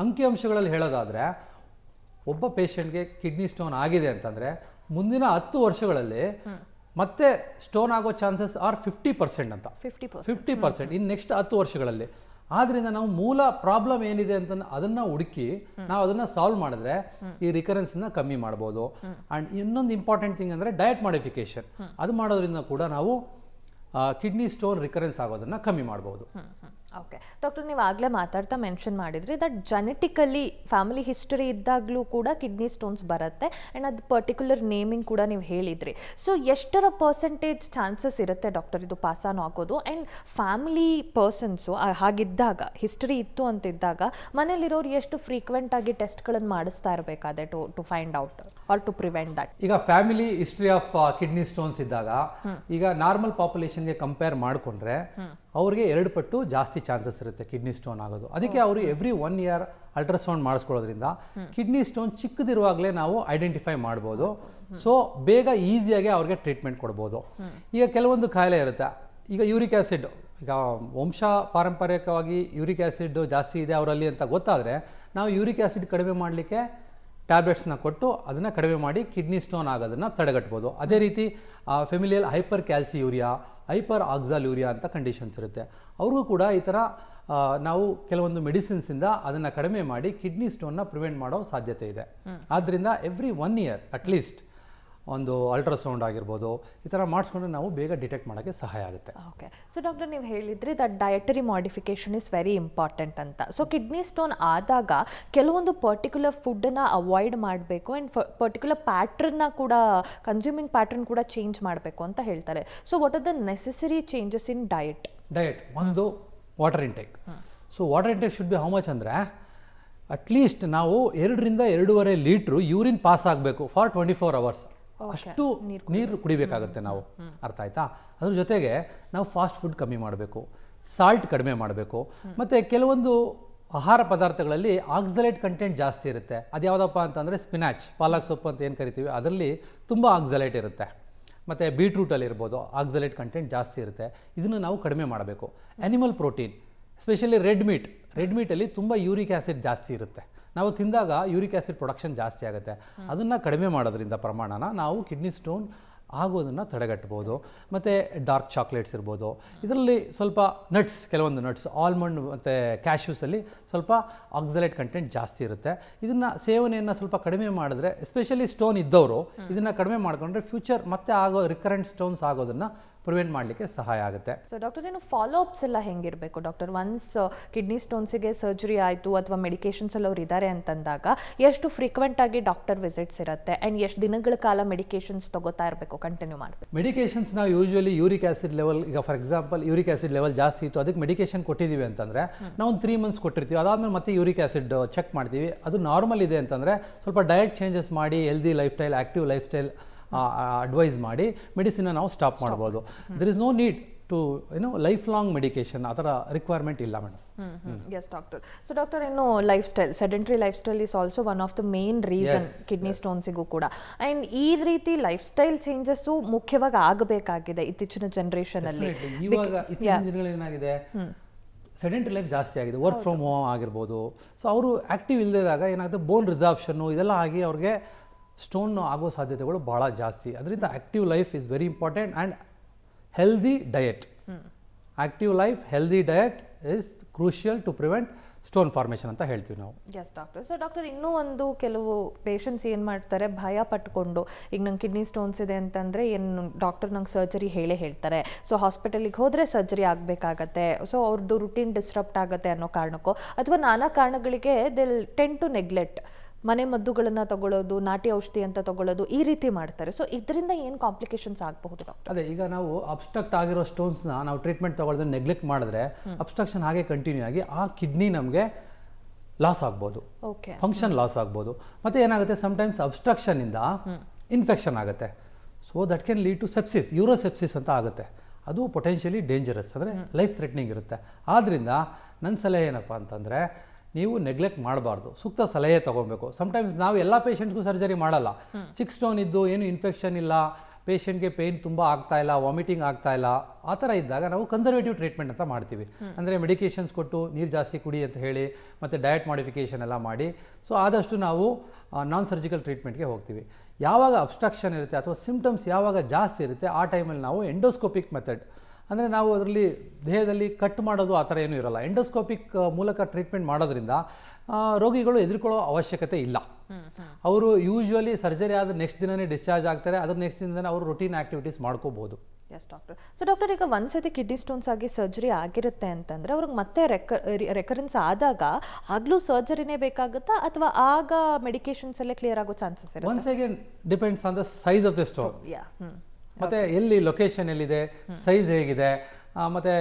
ಅಂಕಿ ಅಂಶಗಳಲ್ಲಿ ಹೇಳೋದಾದರೆ, ಒಬ್ಬ ಪೇಷಂಟ್ಗೆ ಕಿಡ್ನಿ ಸ್ಟೋನ್ ಆಗಿದೆ ಅಂತಂದರೆ ಮುಂದಿನ 10 ವರ್ಷಗಳಲ್ಲಿ ಮತ್ತೆ ಸ್ಟೋನ್ ಆಗೋ ಚಾನ್ಸಸ್ ಆರ್ 50% ಅಂತ. 50% ಇನ್ನು ನೆಕ್ಸ್ಟ್ 10 ವರ್ಷಗಳಲ್ಲಿ. ಆದ್ರಿಂದ ನಾವು ಮೂಲ ಪ್ರಾಬ್ಲಮ್ ಏನಿದೆ ಅಂತ ಅದನ್ನ ಹುಡುಕಿ ನಾವು ಅದನ್ನ ಸಾಲ್ವ್ ಮಾಡಿದ್ರೆ ಈ ರಿಕರೆನ್ಸ್ ನ ಕಮ್ಮಿ ಮಾಡ್ಬೋದು. ಅಂಡ್ ಇನ್ನೊಂದು ಇಂಪಾರ್ಟೆಂಟ್ ಥಿಂಗ್ ಅಂದ್ರೆ ಡಯಟ್ ಮಾಡಿಫಿಕೇಶನ್, ಅದು ಮಾಡೋದ್ರಿಂದ ಕೂಡ ನಾವು ಕಿಡ್ನಿ ಸ್ಟೋನ್ ರಿಕರೆನ್ಸ್ ಆಗೋದನ್ನ ಕಮ್ಮಿ ಮಾಡ್ಬೋದು. ಓಕೆ ಡಾಕ್ಟರ್, ನೀವು ಆಗಲೇ ಮಾತಾಡ್ತಾ ಮೆನ್ಷನ್ ಮಾಡಿದ್ರಿ ದಟ್ ಜೆನೆಟಿಕಲಿ ಫ್ಯಾಮಿಲಿ ಹಿಸ್ಟರಿ ಇದ್ದಾಗಲೂ ಕೂಡ ಕಿಡ್ನಿ ಸ್ಟೋನ್ಸ್ ಬರುತ್ತೆ ಆ್ಯಂಡ್ ಅದು ಪರ್ಟಿಕ್ಯುಲರ್ ನೇಮಿಂಗ್ ಕೂಡ ನೀವು ಹೇಳಿದ್ರಿ. ಸೊ ಎಷ್ಟರ ಪರ್ಸೆಂಟೇಜ್ ಚಾನ್ಸಸ್ ಇರುತ್ತೆ ಡಾಕ್ಟರ್ ಇದು ಪಾಸ್ ಆನ್ ಆಗೋದು? ಆ್ಯಂಡ್ ಫ್ಯಾಮಿಲಿ ಪರ್ಸನ್ಸು ಹಾಗಿದ್ದಾಗ, ಹಿಸ್ಟರಿ ಇತ್ತು ಅಂತಿದ್ದಾಗ ಮನೇಲಿರೋರು ಎಷ್ಟು ಫ್ರೀಕ್ವೆಂಟ್ ಆಗಿ ಟೆಸ್ಟ್ಗಳನ್ನು ಮಾಡಿಸ್ತಾ ಇರಬೇಕಾದ್ರೆ to find out or to prevent that? ಈಗ family history of kidney stones ಇದ್ದಾಗ ಈಗ ನಾರ್ಮಲ್ ಪಾಪ್ಯುಲೇಷನ್ಗೆ ಕಂಪೇರ್ ಮಾಡಿಕೊಂಡ್ರೆ ಅವ್ರಿಗೆ 2 ಪಟ್ಟು ಜಾಸ್ತಿ ಚಾನ್ಸಸ್ ಇರುತ್ತೆ ಕಿಡ್ನಿ ಸ್ಟೋನ್ ಆಗೋದು. ಅದಕ್ಕೆ ಅವರು ಎವ್ರಿ 1 ಇಯರ್ ಅಲ್ಟ್ರಾಸೌಂಡ್ ಮಾಡಿಸ್ಕೊಳ್ಳೋದ್ರಿಂದ ಕಿಡ್ನಿ ಸ್ಟೋನ್ ಚಿಕ್ಕದಿರುವಾಗಲೇ ನಾವು ಐಡೆಂಟಿಫೈ ಮಾಡ್ಬೋದು. ಸೊ ಬೇಗ ಈಸಿಯಾಗಿ ಅವ್ರಿಗೆ ಟ್ರೀಟ್ಮೆಂಟ್ ಕೊಡ್ಬೋದು. ಈಗ ಕೆಲವೊಂದು ಕಾಯಿಲೆ ಇರುತ್ತೆ, ಈಗ ಯೂರಿಕ್ ಆ್ಯಸಿಡ್, ಈಗ ವಂಶ ಪಾರಂಪರಿಕವಾಗಿ ಯೂರಿಕ್ ಆ್ಯಸಿಡ್ ಜಾಸ್ತಿ ಇದೆ ಅವರಲ್ಲಿ ಅಂತ ಗೊತ್ತಾದರೆ ನಾವು ಯೂರಿಕ್ ಆ್ಯಸಿಡ್ ಕಡಿಮೆ ಮಾಡಲಿಕ್ಕೆ ಟ್ಯಾಬ್ಲೆಟ್ಸ್ನ ಕೊಟ್ಟು ಅದನ್ನು ಕಡಿಮೆ ಮಾಡಿ ಕಿಡ್ನಿ ಸ್ಟೋನ್ ಆಗೋದನ್ನು ತಡೆಗಟ್ಬೋದು. ಅದೇ ರೀತಿ ಫೆಮಿಲಿಯಲ್ ಹೈಪರ್ ಕ್ಯಾಲ್ಸಿಯೂರಿಯಾ, ಹೈಪರ್ ಆಕ್ಸಾಲ್ಯೂರಿಯಾ ಅಂತ ಕಂಡೀಷನ್ಸ್ ಇರುತ್ತೆ. ಅವ್ರಿಗೂ ಕೂಡ ಈ ಥರ ನಾವು ಕೆಲವೊಂದು ಮೆಡಿಸಿನ್ಸಿಂದ ಅದನ್ನು ಕಡಿಮೆ ಮಾಡಿ ಕಿಡ್ನಿ ಸ್ಟೋನ್ನ ಪ್ರಿವೆಂಟ್ ಮಾಡೋ ಸಾಧ್ಯತೆ ಇದೆ. ಆದ್ದರಿಂದ ಎವ್ರಿ 1 ಇಯರ್ ಅಟ್ಲೀಸ್ಟ್ ಒಂದು ಅಲ್ಟ್ರಾಸೌಂಡ್ ಆಗಿರ್ಬೋದು ಈ ಥರ ಮಾಡಿಸ್ಕೊಂಡ್ರೆ ನಾವು ಬೇಗ ಡಿಟೆಕ್ಟ್ ಮಾಡೋಕ್ಕೆ ಸಹಾಯ ಆಗುತ್ತೆ. ಓಕೆ, ಸೊ ಡಾಕ್ಟರ್ ನೀವು ಹೇಳಿದ್ರಿ that dietary modification is very important ಅಂತ. ಸೊ ಕಿಡ್ನಿ ಸ್ಟೋನ್ ಆದಾಗ ಕೆಲವೊಂದು ಪರ್ಟಿಕ್ಯುಲರ್ ಫುಡ್ಡನ್ನು ಅವಾಯ್ಡ್ ಮಾಡಬೇಕು ಆ್ಯಂಡ್ ಪರ್ಟಿಕ್ಯುಲರ್ ಪ್ಯಾಟ್ರನ್ನ ಕೂಡ, ಕನ್ಸ್ಯೂಮಿಂಗ್ ಪ್ಯಾಟ್ರನ್ ಕೂಡ ಚೇಂಜ್ ಮಾಡಬೇಕು ಅಂತ ಹೇಳ್ತಾರೆ. So what are the necessary changes in diet? ಒಂದು water intake. So water intake should be how much ಅಂದರೆ ಅಟ್ಲೀಸ್ಟ್ ನಾವು 2 ರಿಂದ 2.5 ಲೀಟ್ರು ಯೂರಿನ್ ಪಾಸ್ ಆಗಬೇಕು ಫಾರ್ 24 hours. ಅಷ್ಟು ನೀರು ಕುಡಿಬೇಕಾಗುತ್ತೆ ನಾವು, ಅರ್ಥ ಆಯ್ತಾ? ಅದ್ರ ಜೊತೆಗೆ ನಾವು ಫಾಸ್ಟ್ ಫುಡ್ ಕಮ್ಮಿ ಮಾಡಬೇಕು, ಸಾಲ್ಟ್ ಕಡಿಮೆ ಮಾಡಬೇಕು. ಮತ್ತು ಕೆಲವೊಂದು ಆಹಾರ ಪದಾರ್ಥಗಳಲ್ಲಿ ಆಕ್ಸಲೇಟ್ ಕಂಟೆಂಟ್ ಜಾಸ್ತಿ ಇರುತ್ತೆ. ಅದು ಯಾವುದಪ್ಪ ಅಂತಂದರೆ ಸ್ಪಿನಾಚ್, ಪಾಲಕ್ ಸೊಪ್ಪು ಅಂತ ಏನು ಕರಿತೀವಿ, ಅದರಲ್ಲಿ ತುಂಬ ಆಕ್ಸಲೇಟ್ ಇರುತ್ತೆ. ಮತ್ತು ಬೀಟ್ರೂಟಲ್ಲಿ ಇರ್ಬೋದು ಆಕ್ಸಲೇಟ್ ಕಂಟೆಂಟ್ ಜಾಸ್ತಿ ಇರುತ್ತೆ. ಇದನ್ನು ನಾವು ಕಡಿಮೆ ಮಾಡಬೇಕು. ಆ್ಯನಿಮಲ್ ಪ್ರೋಟೀನ್, ಎಸ್ಪೆಷಲಿ ರೆಡ್ ಮೀಟಲ್ಲಿ ತುಂಬ ಯೂರಿಕ್ ಆ್ಯಸಿಡ್ ಜಾಸ್ತಿ ಇರುತ್ತೆ. ನಾವು ತಿಂದಾಗ ಯೂರಿಕ್ ಆ್ಯಸಿಡ್ ಪ್ರೊಡಕ್ಷನ್ ಜಾಸ್ತಿ ಆಗುತ್ತೆ. ಅದನ್ನು ಕಡಿಮೆ ಮಾಡೋದ್ರಿಂದ ಪ್ರಮಾಣನ ನಾವು ಕಿಡ್ನಿ ಸ್ಟೋನ್ ಆಗೋದನ್ನು ತಡೆಗಟ್ಬೋದು. ಮತ್ತು ಡಾರ್ಕ್ ಚಾಕ್ಲೇಟ್ಸ್ ಇರ್ಬೋದು, ಇದರಲ್ಲಿ ಸ್ವಲ್ಪ ನಟ್ಸ್, ಕೆಲವೊಂದು ನಟ್ಸ್ ಆಲ್ಮಂಡ್ ಮತ್ತು ಕ್ಯಾಶ್ಯೂಸಲ್ಲಿ ಸ್ವಲ್ಪ ಆಕ್ಸಲೇಟ್ ಕಂಟೆಂಟ್ ಜಾಸ್ತಿ ಇರುತ್ತೆ. ಇದನ್ನು ಸೇವನೆಯನ್ನು ಸ್ವಲ್ಪ ಕಡಿಮೆ ಮಾಡಿದ್ರೆ, ಎಸ್ಪೆಷಲಿ ಸ್ಟೋನ್ ಇದ್ದವರು ಇದನ್ನು ಕಡಿಮೆ ಮಾಡಿಕೊಂಡ್ರೆ ಫ್ಯೂಚರ್ ಮತ್ತೆ ರಿಕರೆಂಟ್ ಸ್ಟೋನ್ಸ್ ಆಗೋದನ್ನು ಪ್ರಿವೆಂಟ್ ಮಾಡಲಿಕ್ಕೆ ಸಹಾಯ ಆಗುತ್ತೆ. ಸೊ ಡಾಕ್ಟರ್, ಏನು ಫಾಲೋಅಪ್ಸ್ ಎಲ್ಲ ಹೆಂಗಿರಬೇಕು ಡಾಕ್ಟರ್? ಒನ್ಸ್ ಕಿಡ್ನಿ ಸ್ಟೋನ್ಸಿಗೆ ಸರ್ಜರಿ ಆಯಿತು ಅಥವಾ ಮೆಡಿಕೇಶನ್ಸ್ ಎಲ್ಲ ಅವ್ರು ಇದ್ದಾರೆ ಅಂತಂದಾಗ ಎಷ್ಟು ಫ್ರೀಕ್ವೆಂಟ್ ಆಗಿ ಡಾಕ್ಟರ್ ವಿಸಿಟ್ಸ್ ಇರುತ್ತೆ ಆ್ಯಂಡ್ ಎಷ್ಟು ದಿನಗಳ ಕಾಲ ಮೆಡಿಕೇಶನ್ಸ್ ತಗೋತಾ ಇರಬೇಕು, ಕಂಟಿನ್ಯೂ ಮಾಡಬೇಕು? ಮೆಡಿಕೇಶನ್ಸ್ ನಾವು ಯೂಶ್ವಲಿ ಯೂರಿಕ್ ಆ್ಯಸಿಡ್ ಲೆವೆಲ್, ಈಗ for example uric acid level ಜಾಸ್ತಿ ಇತ್ತು, ಅದಕ್ಕೆ ಮೆಡಿಕೇಶನ್ ಕೊಟ್ಟಿದ್ದೀವಿ ಅಂತಂದರೆ ನಾವು ಒಂದು 3 months ಕೊಟ್ಟಿರ್ತೀವಿ. ಅದಾದಮೇಲೆ ಮತ್ತೆ ಯೂರಿಕ್ ಆ್ಯಸಿಡ್ ಚೆಕ್ ಮಾಡ್ತೀವಿ. ಅದು ನಾರ್ಮಲ್ ಇದೆ ಅಂತಂದರೆ ಸ್ವಲ್ಪ ಡಯಟ್ ಚೇಂಜಸ್ ಮಾಡಿ, healthy lifestyle, active lifestyle advise ಮಾಡಿ ಮೆಡಿಸಿನ್ನ ನಾವು ಸ್ಟಾಪ್ ಮಾಡ್ಬೋದು. There is no need to lifelong medication, ಆ ಥರ ರಿಕ್ವೈರ್ಮೆಂಟ್ ಇಲ್ಲ madam. Yes doctor. So doctor, ಇನ್ನು lifestyle, sedentary lifestyle is also one of the main reason kidney ಸ್ಟೋನ್ಸಿಗೂ ಕೂಡ. ಆ್ಯಂಡ್ ಈ ರೀತಿ ಲೈಫ್ ಸ್ಟೈಲ್ ಚೇಂಜಸ್ಸು ಮುಖ್ಯವಾಗಿ ಆಗಬೇಕಾಗಿದೆ ಇತ್ತೀಚಿನ ಜನರೇಷನಲ್ಲಿ. ಇವಾಗ ಇತ್ತೀಚಿನ ದಿನಗಳೇನಾಗಿದೆ, ಸೆಡೆಂಟ್ರಿ ಲೈಫ್ ಜಾಸ್ತಿ ಆಗಿದೆ, ವರ್ಕ್ ಫ್ರಮ್ ಹೋಮ್ ಆಗಿರ್ಬೋದು. ಸೊ ಅವರು ಆ್ಯಕ್ಟಿವ್ ಇಲ್ಲದಾಗ ಏನಾಗುತ್ತೆ, ಬೋನ್ ರಿಸಾರ್ಪ್ಷನ್ನು ಇದೆಲ್ಲ ಆಗಿ ಅವ್ರಿಗೆ ಸ್ಟೋನ್ ಆಗೋ ಸಾಧ್ಯತೆಗಳು ಭಾಳ ಜಾಸ್ತಿ. ಅದರಿಂದ active life is very important and healthy diet. Active life, healthy diet is crucial to prevent stone formation ಅಂತ ಹೇಳ್ತೀವಿ ನಾವು. S doctor. ಸೊ ಡಾಕ್ಟರ್, ಇನ್ನೂ ಒಂದು ಕೆಲವು ಪೇಷಂಟ್ಸ್ ಏನು ಮಾಡ್ತಾರೆ, ಭಯ ಪಟ್ಕೊಂಡು, ಈಗ ನಂಗೆ ಕಿಡ್ನಿ ಸ್ಟೋನ್ಸ್ ಇದೆ ಅಂತಂದರೆ ಏನು ಡಾಕ್ಟರ್ ನಂಗೆ ಸರ್ಜರಿ ಹೇಳ್ತಾರೆ. ಸೊ ಹಾಸ್ಪಿಟಲಿಗೆ ಹೋದರೆ ಸರ್ಜರಿ ಆಗಬೇಕಾಗತ್ತೆ, ಸೊ ಅವ್ರದ್ದು ರುಟೀನ್ ಡಿಸ್ಟರ್ಬ್ ಆಗುತ್ತೆ ಅನ್ನೋ ಕಾರಣಕ್ಕೋ ಅಥವಾ ನಾನಾ ಕಾರಣಗಳಿಗೆ ದಿಲ್ ಟೆನ್ ಟು ನೆಗ್ಲೆಕ್ಟ್ ಮನೆ ಮದ್ದುಗಳನ್ನು ತಗೊಳ್ಳೋದು, ನಾಟಿ ಔಷಧಿ ಅಂತ ತಗೊಳ್ಳೋದು, ಈ ರೀತಿ ಮಾಡ್ತಾರೆ. ಸೊ ಇದರಿಂದ ಏನು ಕಾಂಪ್ಲಿಕೇಶನ್ಸ್ ಆಗಬಹುದು ಡಾಕ್ಟರ್? ಅದೇ, ಈಗ ನಾವು ಅಬ್ಸ್ಟ್ರಕ್ಟ್ ಆಗಿರೋ ಸ್ಟೋನ್ಸ್ನ ನಾವು ಟ್ರೀಟ್ಮೆಂಟ್ ತಗೊಳ್ಳೋದನ್ನ ನೆಗ್ಲೆಕ್ಟ್ ಮಾಡಿದ್ರೆ ಅಬ್ಸ್ಟ್ರಕ್ಷನ್ ಹಾಗೆ ಕಂಟಿನ್ಯೂ ಆಗಿ ಆ ಕಿಡ್ನಿ ನಮಗೆ ಲಾಸ್ ಆಗ್ಬೋದು, ಫಂಕ್ಷನ್ ಲಾಸ್ ಆಗ್ಬೋದು. ಮತ್ತು ಏನಾಗುತ್ತೆ, ಸಮ್ಟೈಮ್ಸ್ ಅಬ್ಸ್ಟ್ರಕ್ಷನಿಂದ ಇನ್ಫೆಕ್ಷನ್ ಆಗುತ್ತೆ. So that can lead to sepsis, urosepsis ಅಂತ ಆಗುತ್ತೆ. ಅದು ಪೊಟೆನ್ಷಿಯಲಿ ಡೇಂಜರಸ್, ಅಂದರೆ ಲೈಫ್ ಥ್ರೆಟ್ನಿಂಗ್ ಇರುತ್ತೆ. ಆದ್ದರಿಂದ ನನ್ನ ಸಲಹೆ ಏನಪ್ಪ ಅಂತಂದರೆ, ನೀವು ನೆಗ್ಲೆಕ್ಟ್ ಮಾಡಬಾರ್ದು, ಸೂಕ್ತ ಸಲಹೆ ತೊಗೊಬೇಕು. ಸಮ್ಟೈಮ್ಸ್ ನಾವು ಎಲ್ಲ ಪೇಷಂಟ್ಗೂ ಸರ್ಜರಿ ಮಾಡಲ್ಲ. ಚಿಕ್ಕ ಸ್ಟೋನ್ ಇದ್ದು ಏನು ಇನ್ಫೆಕ್ಷನ್ ಇಲ್ಲ, ಪೇಷಂಟ್ಗೆ ಪೇಯ್ನ್ ತುಂಬ ಆಗ್ತಾ ಇಲ್ಲ, ವಾಮಿಟಿಂಗ್ ಆಗ್ತಾ ಇಲ್ಲ, ಆ ಥರ ಇದ್ದಾಗ ನಾವು ಕನ್ಸರ್ವೇಟಿವ್ ಟ್ರೀಟ್ಮೆಂಟ್ ಅಂತ ಮಾಡ್ತೀವಿ. ಅಂದರೆ ಮೆಡಿಕೇಷನ್ಸ್ ಕೊಟ್ಟು ನೀರು ಜಾಸ್ತಿ ಕುಡಿ ಅಂತ ಹೇಳಿ, ಮತ್ತು ಡಯಟ್ ಮಾಡಿಫಿಕೇಷನ್ ಎಲ್ಲ ಮಾಡಿ, ಸೊ ಆದಷ್ಟು ನಾವು ನಾನ್ ಸರ್ಜಿಕಲ್ ಟ್ರೀಟ್ಮೆಂಟ್ಗೆ ಹೋಗ್ತೀವಿ. ಯಾವಾಗ ಅಬ್ಸ್ಟ್ರಕ್ಷನ್ ಇರುತ್ತೆ ಅಥವಾ ಸಿಂಪ್ಟಮ್ಸ್ ಯಾವಾಗ ಜಾಸ್ತಿ ಇರುತ್ತೆ, ಆ ಟೈಮಲ್ಲಿ ನಾವು ಎಂಡೋಸ್ಕೋಪಿಕ್ ಮೆಥಡ್, ಅಂದರೆ ನಾವು ಅದರಲ್ಲಿ ದೇಹದಲ್ಲಿ ಕಟ್ ಮಾಡೋದು ಆ ಥರ ಏನೂ ಇರೋಲ್ಲ. ಎಂಡೋಸ್ಕೋಪಿಕ್ ಮೂಲಕ ಟ್ರೀಟ್ಮೆಂಟ್ ಮಾಡೋದ್ರಿಂದ ರೋಗಿಗಳು ಹೆದರ್ಕೊಳ್ಳೋ ಅವಶ್ಯಕತೆ ಇಲ್ಲ. ಅವರು ಯೂಶ್ವಲಿ ಸರ್ಜರಿ ಆದ ನೆಕ್ಸ್ಟ್ ದಿನವೇ ಡಿಸ್ಚಾರ್ಜ್ ಆಗ್ತಾರೆ. ಅದ್ರ ನೆಕ್ಸ್ಟ್ ದಿನನೇ ಅವರು ರುಟೀನ್ ಆ್ಯಕ್ಟಿವಿಟೀಸ್ ಮಾಡ್ಕೋಬೋದು. Yes doctor. ಸೊ ಡಾಕ್ಟರ್, ಈಗ ಒಂದ್ಸತಿ ಕಿಡ್ನಿ ಸ್ಟೋನ್ಸ್ ಆಗಿ ಸರ್ಜರಿ ಆಗಿರುತ್ತೆ ಅಂತಂದರೆ ಅವ್ರಿಗೆ ಮತ್ತೆ ರೆಕರೆನ್ಸ್ ಆದಾಗ ಆಗಲೂ ಸರ್ಜರಿನೇ ಬೇಕಾಗುತ್ತಾ ಅಥವಾ ಆಗ ಮೆಡಿಕೇಶನ್ಸ್ ಎಲ್ಲ ಕ್ಲಿಯರ್ ಆಗೋ ಚಾನ್ಸಸ್ ಇರುತ್ತೆ? Once again depends on the size of the stone. ಮತ್ತು ಎಲ್ಲಿ ಲೊಕೇಶನ್ ಎಲ್ಲಿದೆ, ಸೈಜ್ ಹೇಗಿದೆ, ಮತ್ತು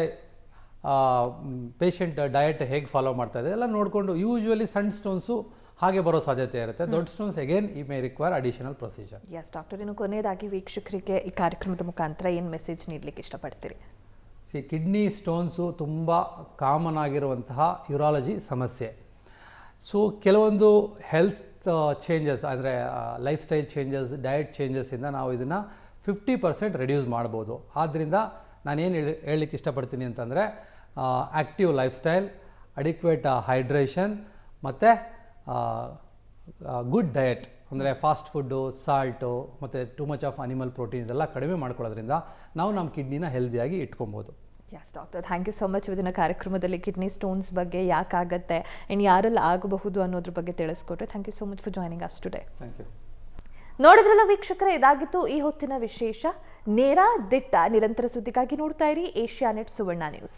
ಪೇಷಂಟ್ ಡಯಟ್ ಹೇಗೆ ಫಾಲೋ ಮಾಡ್ತಾ ಇದೆ ಎಲ್ಲ ನೋಡಿಕೊಂಡು, ಯೂಶ್ವಲಿ ಸಣ್ಣ ಸ್ಟೋನ್ಸು ಹಾಗೆ ಬರೋ ಸಾಧ್ಯತೆ ಇರುತ್ತೆ. ದೊಡ್ಡ ಸ್ಟೋನ್ಸ್ ಅಗೇನ್ ಈ may require additional procedure. Yes doctor, ಇನ್ನು ಕೊನೆಯದಾಗಿ ವೀಕ್ಷಕರಿಗೆ ಈ ಕಾರ್ಯಕ್ರಮದ ಮುಖಾಂತರ ಏನು ಮೆಸೇಜ್ ನೀಡಲಿಕ್ಕೆ ಇಷ್ಟಪಡ್ತೀರಿ? ಕಿಡ್ನಿ ಸ್ಟೋನ್ಸು ತುಂಬ ಕಾಮನ್ ಆಗಿರುವಂತಹ ಯೂರಾಲಜಿ ಸಮಸ್ಯೆ. ಸೊ ಕೆಲವೊಂದು ಹೆಲ್ತ್ ಚೇಂಜಸ್, ಅಂದರೆ ಲೈಫ್ ಸ್ಟೈಲ್ ಚೇಂಜಸ್, ಡಯಟ್ ಚೇಂಜಸ್ಸಿಂದ ನಾವು ಇದನ್ನು 50% ರೆಡ್ಯೂಸ್ ಮಾಡ್ಬೋದು. ಆದ್ದರಿಂದ ನಾನೇನು ಹೇಳಲಿಕ್ಕೆ ಇಷ್ಟಪಡ್ತೀನಿ ಅಂತಂದರೆ, active lifestyle, adequate hydration, ಮತ್ತು ಗುಡ್ ಡಯಟ್, ಅಂದರೆ ಫಾಸ್ಟ್ ಫುಡ್ಡು, ಸಾಲ್ಟು, ಮತ್ತು too much of animal protein ಇದೆಲ್ಲ ಕಡಿಮೆ ಮಾಡ್ಕೊಳ್ಳೋದ್ರಿಂದ ನಾವು ನಮ್ಮ ಕಿಡ್ನಿನ ಹೆಲ್ದಿಯಾಗಿ ಇಟ್ಕೊಬೋದು. Yes doctor, thank you so much. ಇವತ್ತಿನ ಕಾರ್ಯಕ್ರಮದಲ್ಲಿ ಕಿಡ್ನಿ ಸ್ಟೋನ್ಸ್ ಬಗ್ಗೆ ಯಾಕಾಗತ್ತೆ ಆ್ಯಂಡ್ ಯಾರೆಲ್ಲ ಆಗಬಹುದು ಅನ್ನೋದ್ರ ಬಗ್ಗೆ ತಿಳಿಸ್ಕೊಟ್ರೆ. Thank you so much for joining us today. Thank you. ನೋಡಿದ್ರಲ್ಲ ವೀಕ್ಷಕರೇ, ಇದಾಗಿತ್ತು ಈ ಹೊತ್ತಿನ ವಿಶೇಷ. ನೇರ ದಿಟ್ಟ ನಿರಂತರ ಸುದ್ದಿಗಾಗಿ ನೋಡ್ತಾ ಇರಿ ಏಷ್ಯಾನೆಟ್ ಸುವರ್ಣ ನ್ಯೂಸ್.